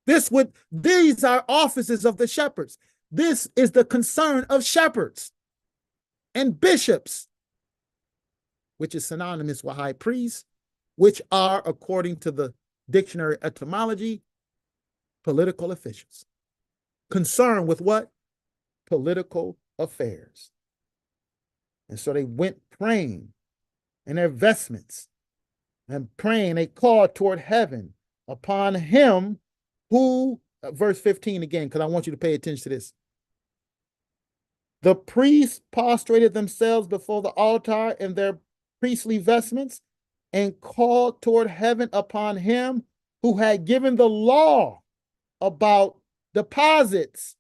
These are offices of the shepherds. This is the concern of shepherds and bishops, which is synonymous with high priests, which are, according to the dictionary etymology, political officials. Concerned with what? Political affairs. And so they went praying in their vestments and praying. They called toward heaven upon him who, verse 15 again, because I want you to pay attention to this. The priests prostrated themselves before the altar in their priestly vestments and called toward heaven upon him who had given the law about deposits,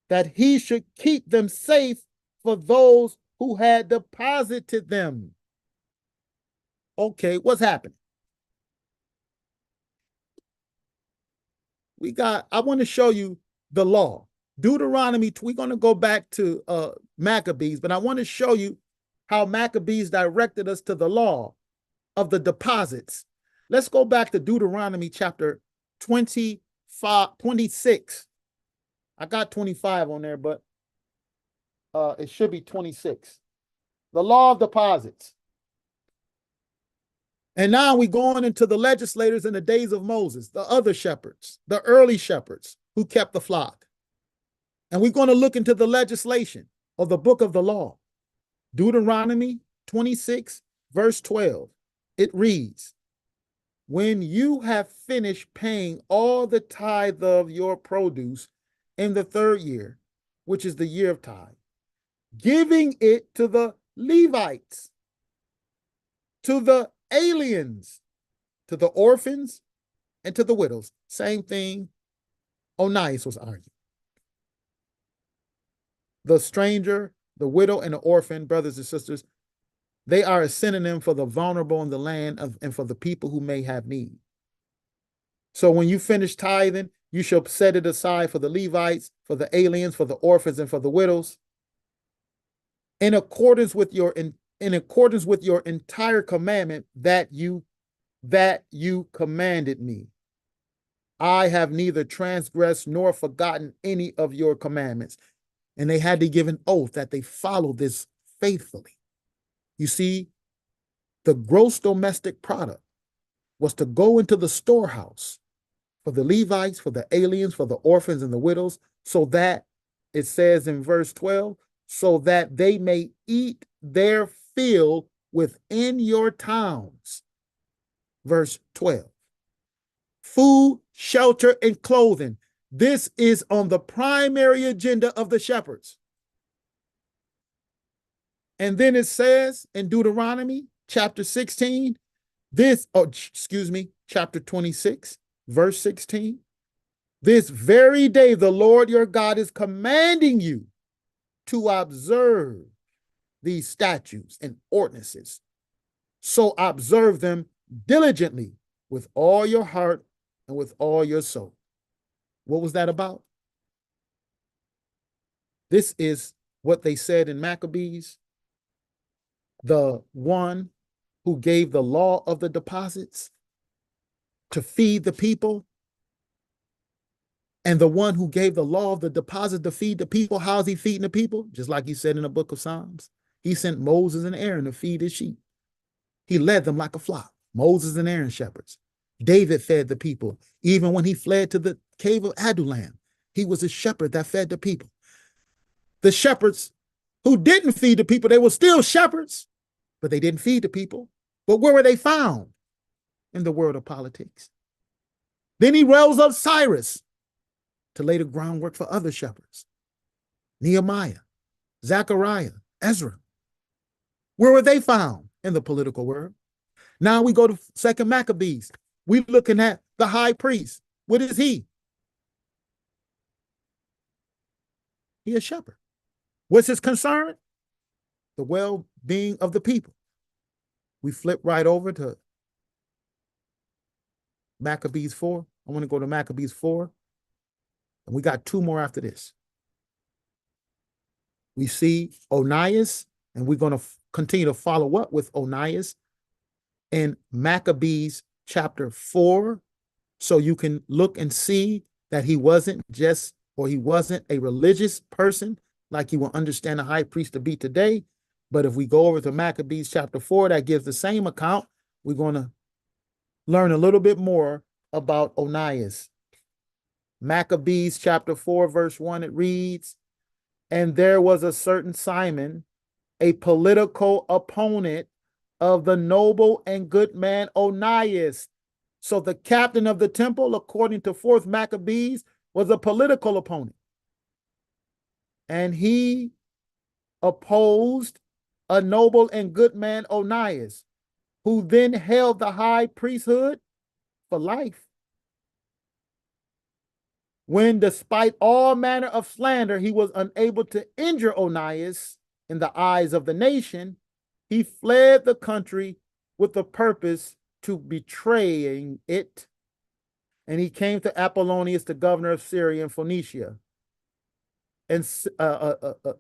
that he should keep them safe for those who had deposited them. Okay, what's happening? I want to show you the law. Deuteronomy, we're going to go back to Maccabees, but I want to show you how Maccabees directed us to the law of the deposits. Let's go back to Deuteronomy chapter 26. I got 25 on there, but it should be 26. The law of deposits. And now we're going into the legislators in the days of Moses, the other shepherds, the early shepherds who kept the flock. And we're going to look into the legislation of the book of the law. Deuteronomy 26, verse 12. It reads, when you have finished paying all the tithe of your produce in the 3rd year, which is the year of tithe, giving it to the Levites, to the aliens, to the orphans, and to the widows. Same thing Onias was arguing. The stranger, the widow, and the orphan, brothers and sisters, they are a synonym for the vulnerable in the land and for the people who may have need. So when you finish tithing, you shall set it aside for the Levites, for the aliens, for the orphans, and for the widows, in accordance with your entire commandment that you commanded me. I have neither transgressed nor forgotten any of your commandments. And they had to give an oath that they followed this faithfully. You see, the gross domestic product was to go into the storehouse for the Levites, for the aliens, for the orphans and the widows, so that, it says in verse 12, so that they may eat their fill within your towns. Verse 12. Food, shelter, and clothing. This is on the primary agenda of the shepherds. And then it says in Deuteronomy chapter 16, chapter 26, verse 16, this very day the Lord your God is commanding you to observe these statutes and ordinances. So observe them diligently with all your heart and with all your soul. What was that about? This is what they said in Maccabees. The one who gave the law of the deposits to feed the people, and the one who gave the law of the deposit to feed the people. How's he feeding the people? Just like he said in the book of Psalms. He sent Moses and Aaron to feed his sheep. He led them like a flock. Moses and Aaron shepherds. David fed the people. Even when he fled to the cave of Adullam, he was a shepherd that fed the people. The shepherds who didn't feed the people, they were still shepherds, but they didn't feed the people. But where were they found? In the world of politics. Then he rose up Cyrus to lay the groundwork for other shepherds. Nehemiah, Zechariah, Ezra. Where were they found? In the political world. Now we go to 2 Maccabees. We're looking at the high priest. What is he? He a shepherd. What's his concern? The well-being of the people. We flip right over to Maccabees 4. I want to go to Maccabees 4. And we got two more after this. We see Onias, and we're going to continue to follow up with Onias in Maccabees chapter 4. So you can look and see that he wasn't a religious person like you will understand a high priest to be today. But if we go over to Maccabees chapter 4, that gives the same account. We're going to learn a little bit more about Onias. Maccabees chapter 4, verse 1, it reads, and there was a certain Simon, a political opponent of the noble and good man Onias. So the captain of the temple, according to 4th Maccabees, was a political opponent. And he opposed a noble and good man Onias, who then held the high priesthood for life. When, despite all manner of slander, he was unable to injure Onias in the eyes of the nation, he fled the country with the purpose to betraying it. And he came to Apollonius, the governor of Syria and Phoenicia and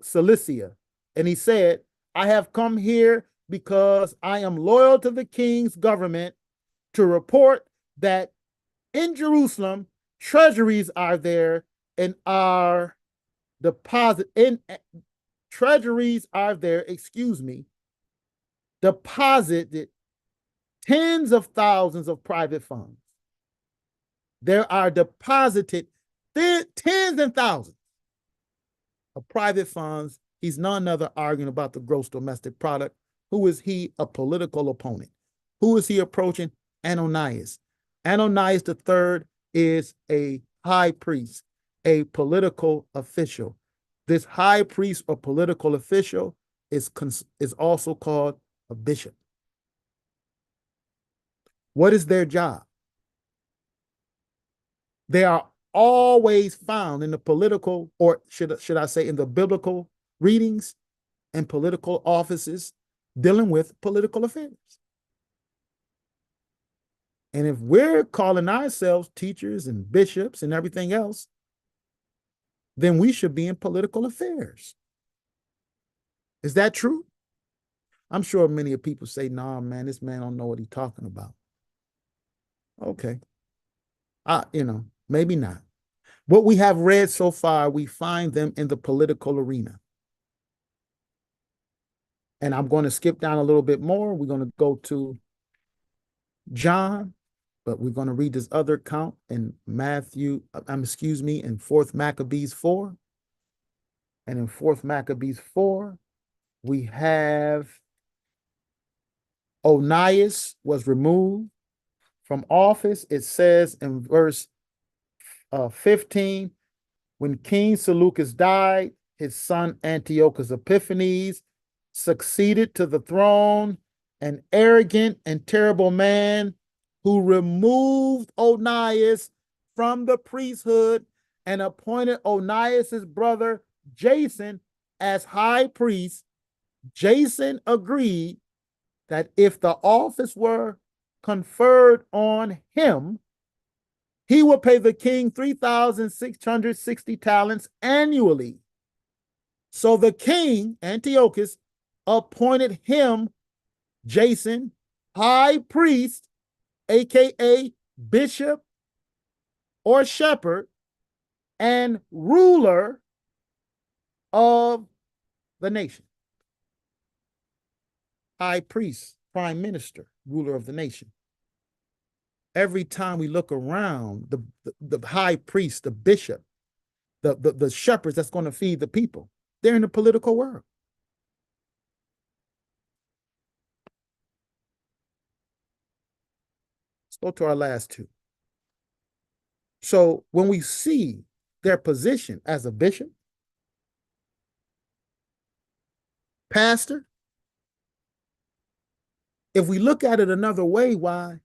Cilicia. And he said, I have come here because I am loyal to the king's government to report that in Jerusalem, treasuries are there and are deposited, deposited tens of thousands of private funds. There are deposited tens and thousands of private funds. He's none other arguing about the gross domestic product. Who is he? A political opponent. Who is he approaching? Ananias. Ananias III is a high priest, a political official. This high priest or political official is also called a bishop. What is their job? They are always found in the political, or should I say in the biblical readings and political offices dealing with political affairs. And if we're calling ourselves teachers and bishops and everything else, then we should be in political affairs. Is that true? I'm sure many of people say, nah, man, this man don't know what he's talking about. Okay. Maybe not. What we have read so far, we find them in the political arena. And I'm going to skip down a little bit more. We're going to go to John, but we're going to read this other account in in 4th Maccabees 4. And in 4th Maccabees 4, we have Onias was removed from office. It says in verse 15, when King Seleucus died, his son Antiochus Epiphanes succeeded to the throne, an arrogant and terrible man who removed Onias from the priesthood and appointed Onias's brother Jason as high priest. Jason agreed that if the office were conferred on him, he would pay the king 3,660 talents annually. So the king, Antiochus, appointed him, Jason, high priest, aka bishop or shepherd, and ruler of the nation. High priest, prime minister, ruler of the nation. Every time we look around, the high priest, the bishop, the shepherds that's going to feed the people, they're in the political world. Let's go to our last two. So when we see their position as a bishop, pastor, if we look at it another way, why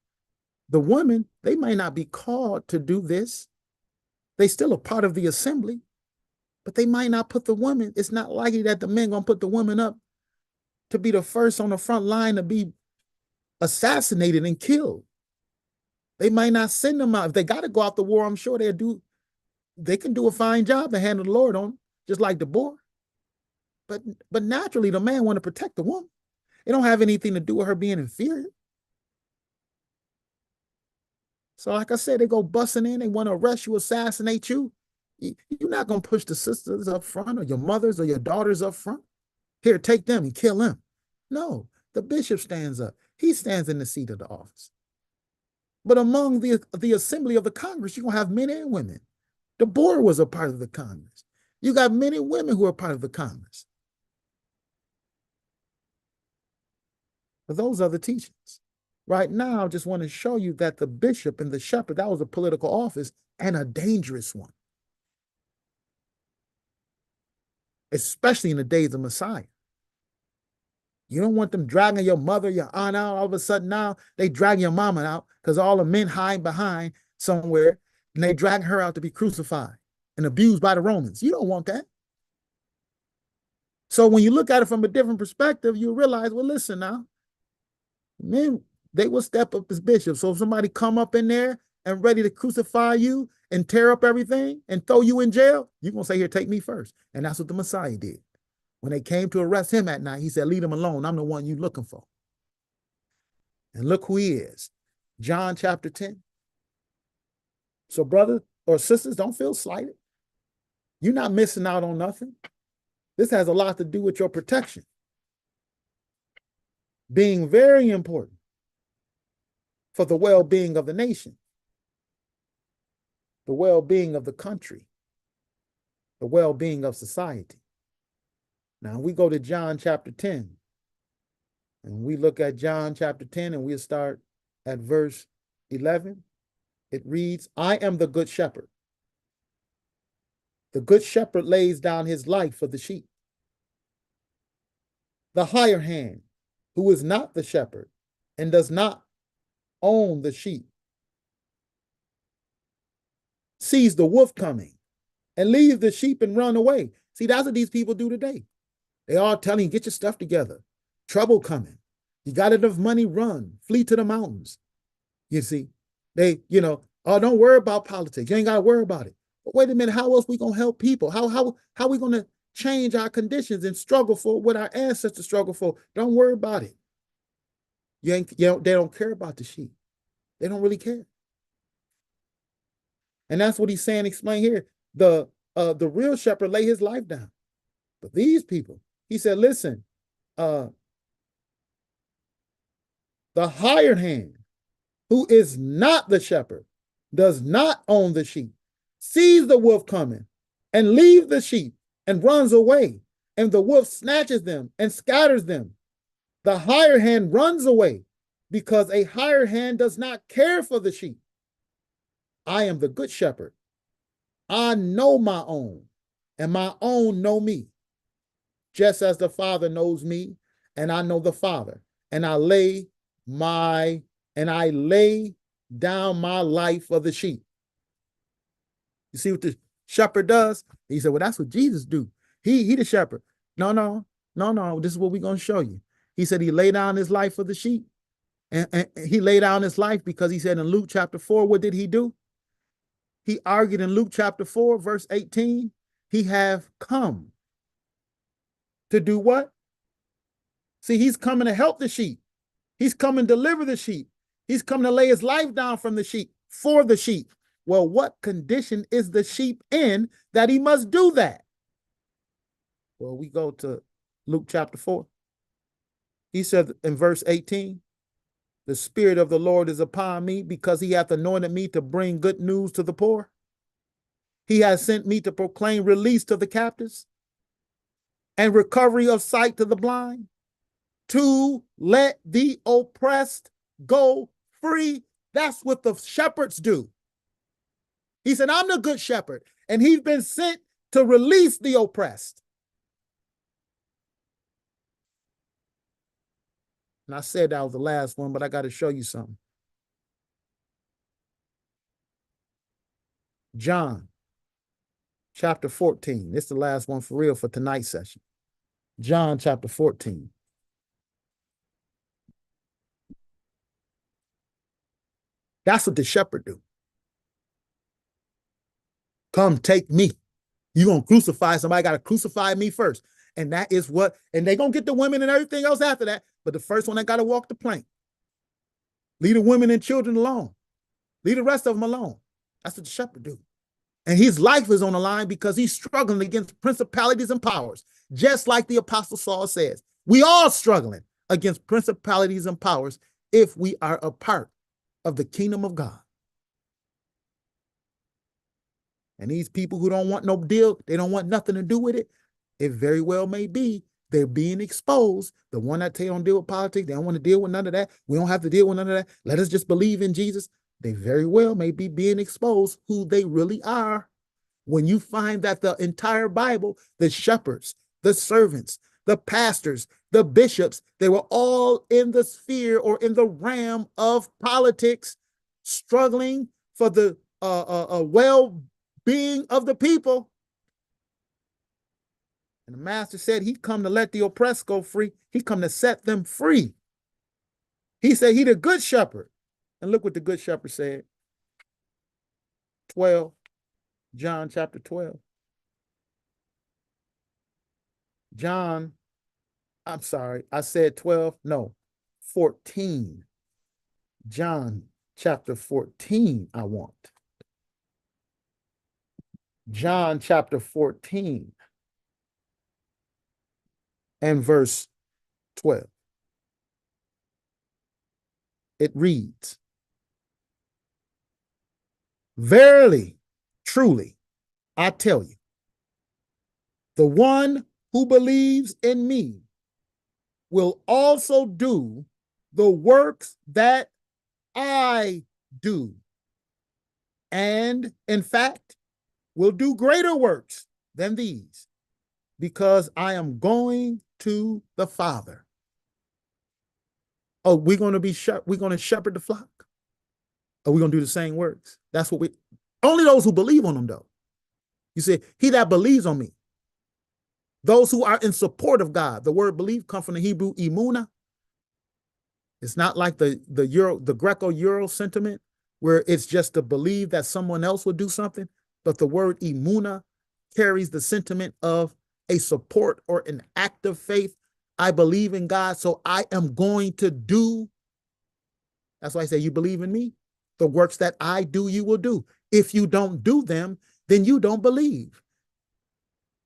the women, they might not be called to do this. They still a part of the assembly, but they might not put the women. It's not likely that the men gonna put the women up to be the first on the front line to be assassinated and killed. They might not send them out. If they got to go out the war, I'm sure they can do a fine job to handle the Lord on, just like Deborah. But naturally, the man want to protect the woman. It don't have anything to do with her being inferior. So like I said, they go busting in, they want to arrest you, assassinate you. You're not going to push the sisters up front or your mothers or your daughters up front. Here, take them and kill them. No, the bishop stands up. He stands in the seat of the office. But among the assembly of the Congress, you're going to have men and women. Deborah was a part of the Congress. You got men and women who are part of the Congress. But those are the teachings. Right now, I just want to show you that the bishop and the shepherd, that was a political office and a dangerous one. Especially in the days of Messiah. You don't want them dragging your mother, your aunt out. All of a sudden now, they drag your mama out because all the men hide behind somewhere and they drag her out to be crucified and abused by the Romans. You don't want that. So when you look at it from a different perspective, you realize, well, listen now, men, they will step up as bishops. So if somebody come up in there and ready to crucify you and tear up everything and throw you in jail, you're going to say, here, take me first. And that's what the Messiah did. When they came to arrest him at night, he said, leave him alone. I'm the one you're looking for. And look who he is. John chapter 10. So brothers or sisters, don't feel slighted. You're not missing out on nothing. This has a lot to do with your protection. Being very important for the well-being of the nation, the well-being of the country, the well-being of society. Now we go to John chapter 10, and we look at John chapter 10, and we'll start at verse 11. It reads, I am the good shepherd. The good shepherd lays down his life for the sheep. The higher hand, who is not the shepherd and does not own the sheep, sees the wolf coming and leaves the sheep and run away. See, that's what these people do today. They all telling you, get your stuff together. Trouble coming. You got enough money, run. Flee to the mountains. You see, oh, don't worry about politics. You ain't got to worry about it. But wait a minute, how else we going to help people? How we going to change our conditions and struggle for what our ancestors struggle for? Don't worry about it. They don't care about the sheep. They don't really care. And that's what he's saying, explain here. The real shepherd lay his life down. But these people, he said, listen, the hired hand, who is not the shepherd, does not own the sheep, sees the wolf coming and leaves the sheep and runs away. And the wolf snatches them and scatters them. The higher hand runs away because a higher hand does not care for the sheep. I am the good shepherd. I know my own, and my own know me, just as the Father knows me, and I know the Father. And I lay down my life for the sheep. You see what the shepherd does? He said, well, that's what Jesus do. He the shepherd. No. This is what we're going to show you. He said he laid down his life for the sheep. And he laid down his life because he said in Luke chapter 4, what did he do? He argued in Luke chapter 4, verse 18, he have come to do what? See, he's coming to help the sheep. He's coming to deliver the sheep. He's coming to lay his life down from the sheep, for the sheep. Well, what condition is the sheep in that he must do that? Well, we go to Luke chapter 4. He said in verse 18, the Spirit of the Lord is upon me because he hath anointed me to bring good news to the poor. He has sent me to proclaim release to the captives and recovery of sight to the blind, to let the oppressed go free. That's what the shepherds do. He said, I'm the good shepherd, and he's been sent to release the oppressed. And I said that was the last one, but I got to show you something. John chapter 14. This is the last one for real for tonight's session. John chapter 14. That's what the shepherd do. Come take me. You're going to crucify somebody, got to crucify me first. And that is what, and they're going to get the women and everything else after that. But the first one, they got to walk the plank. Leave the women and children alone. Leave the rest of them alone. That's what the shepherd do. And his life is on the line because he's struggling against principalities and powers. Just like the Apostle Saul says, we all struggling against principalities and powers if we are a part of the kingdom of God. And these people who don't want no deal, they don't want nothing to do with it, it very well may be they're being exposed. The one that they don't deal with politics, they don't want to deal with none of that. We don't have to deal with none of that. Let us just believe in Jesus. They very well may be being exposed who they really are. When you find that the entire Bible, the shepherds, the servants, the pastors, the bishops, they were all in the sphere or in the realm of politics, struggling for the well-being of the people. And the master said he come to let the oppressed go free. He come to set them free. He said he the good shepherd. And look what the good shepherd said. 12, John chapter 12. John, I'm sorry, I said 12. No, 14. John chapter 14, I want. John chapter 14 and verse 12. It reads, verily, truly, I tell you, the one who believes in me will also do the works that I do. And in fact, will do greater works than these, because I am going to the Father. Oh, we're going to shepherd the flock. Are we going to do the same works? That's what only those who believe on him, though. You say, he that believes on me. Those who are in support of God. The word believe comes from the Hebrew imuna. It's not like the Greco-Euro sentiment where it's just to believe that someone else would do something, but the word imuna carries the sentiment of a support or an active faith. I believe in God, so I am going to do. That's why I say, you believe in me? The works that I do, you will do. If you don't do them, then you don't believe.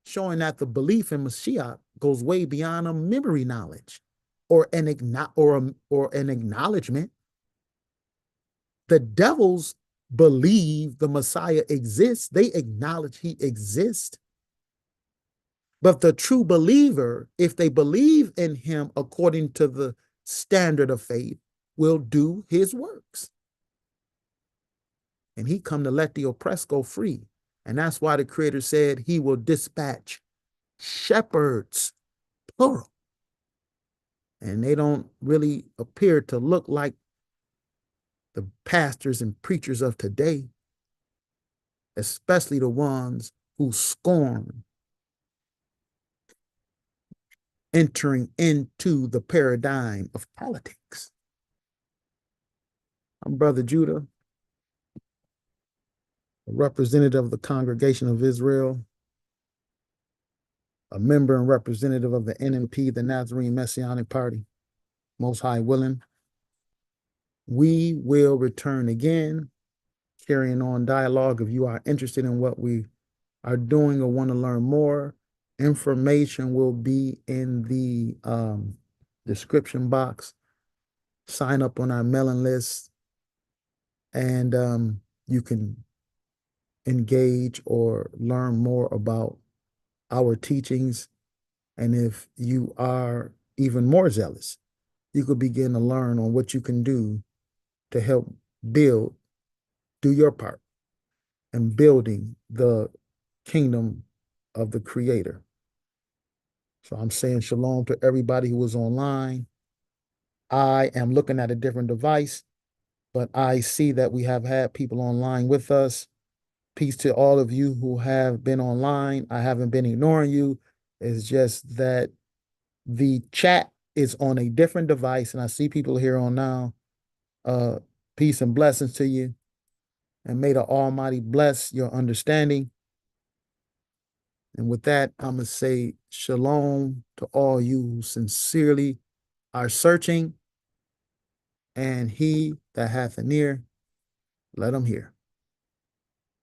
Showing that the belief in Mashiach goes way beyond a memory knowledge or an acknowledgement. The devils believe the Messiah exists. They acknowledge he exists. But the true believer, if they believe in him according to the standard of faith, will do his works. And he come to let the oppressed go free. And that's why the Creator said he will dispatch shepherds, plural. And they don't really appear to look like the pastors and preachers of today, especially the ones who scorn entering into the paradigm of politics. I'm Brother Judah, a representative of the Congregation of Israel, a member and representative of the NMP, the Nazarene Messianic Party. Most High willing, we will return again, carrying on dialogue. If you are interested in what we are doing or want to learn more, information will be in the description box. Sign up on our mailing list, and you can engage or learn more about our teachings. And if you are even more zealous, you could begin to learn on what you can do to help build, do your part in building the kingdom of the Creator. So I'm saying shalom to everybody who was online. I am looking at a different device, but I see that we have had people online with us. Peace to all of you who have been online. I haven't been ignoring you. It's just that the chat is on a different device, and I see people here on now. Peace and blessings to you, and may the Almighty bless your understanding. And with that, I'm going to say shalom to all you who sincerely are searching, and he that hath an ear, let him hear.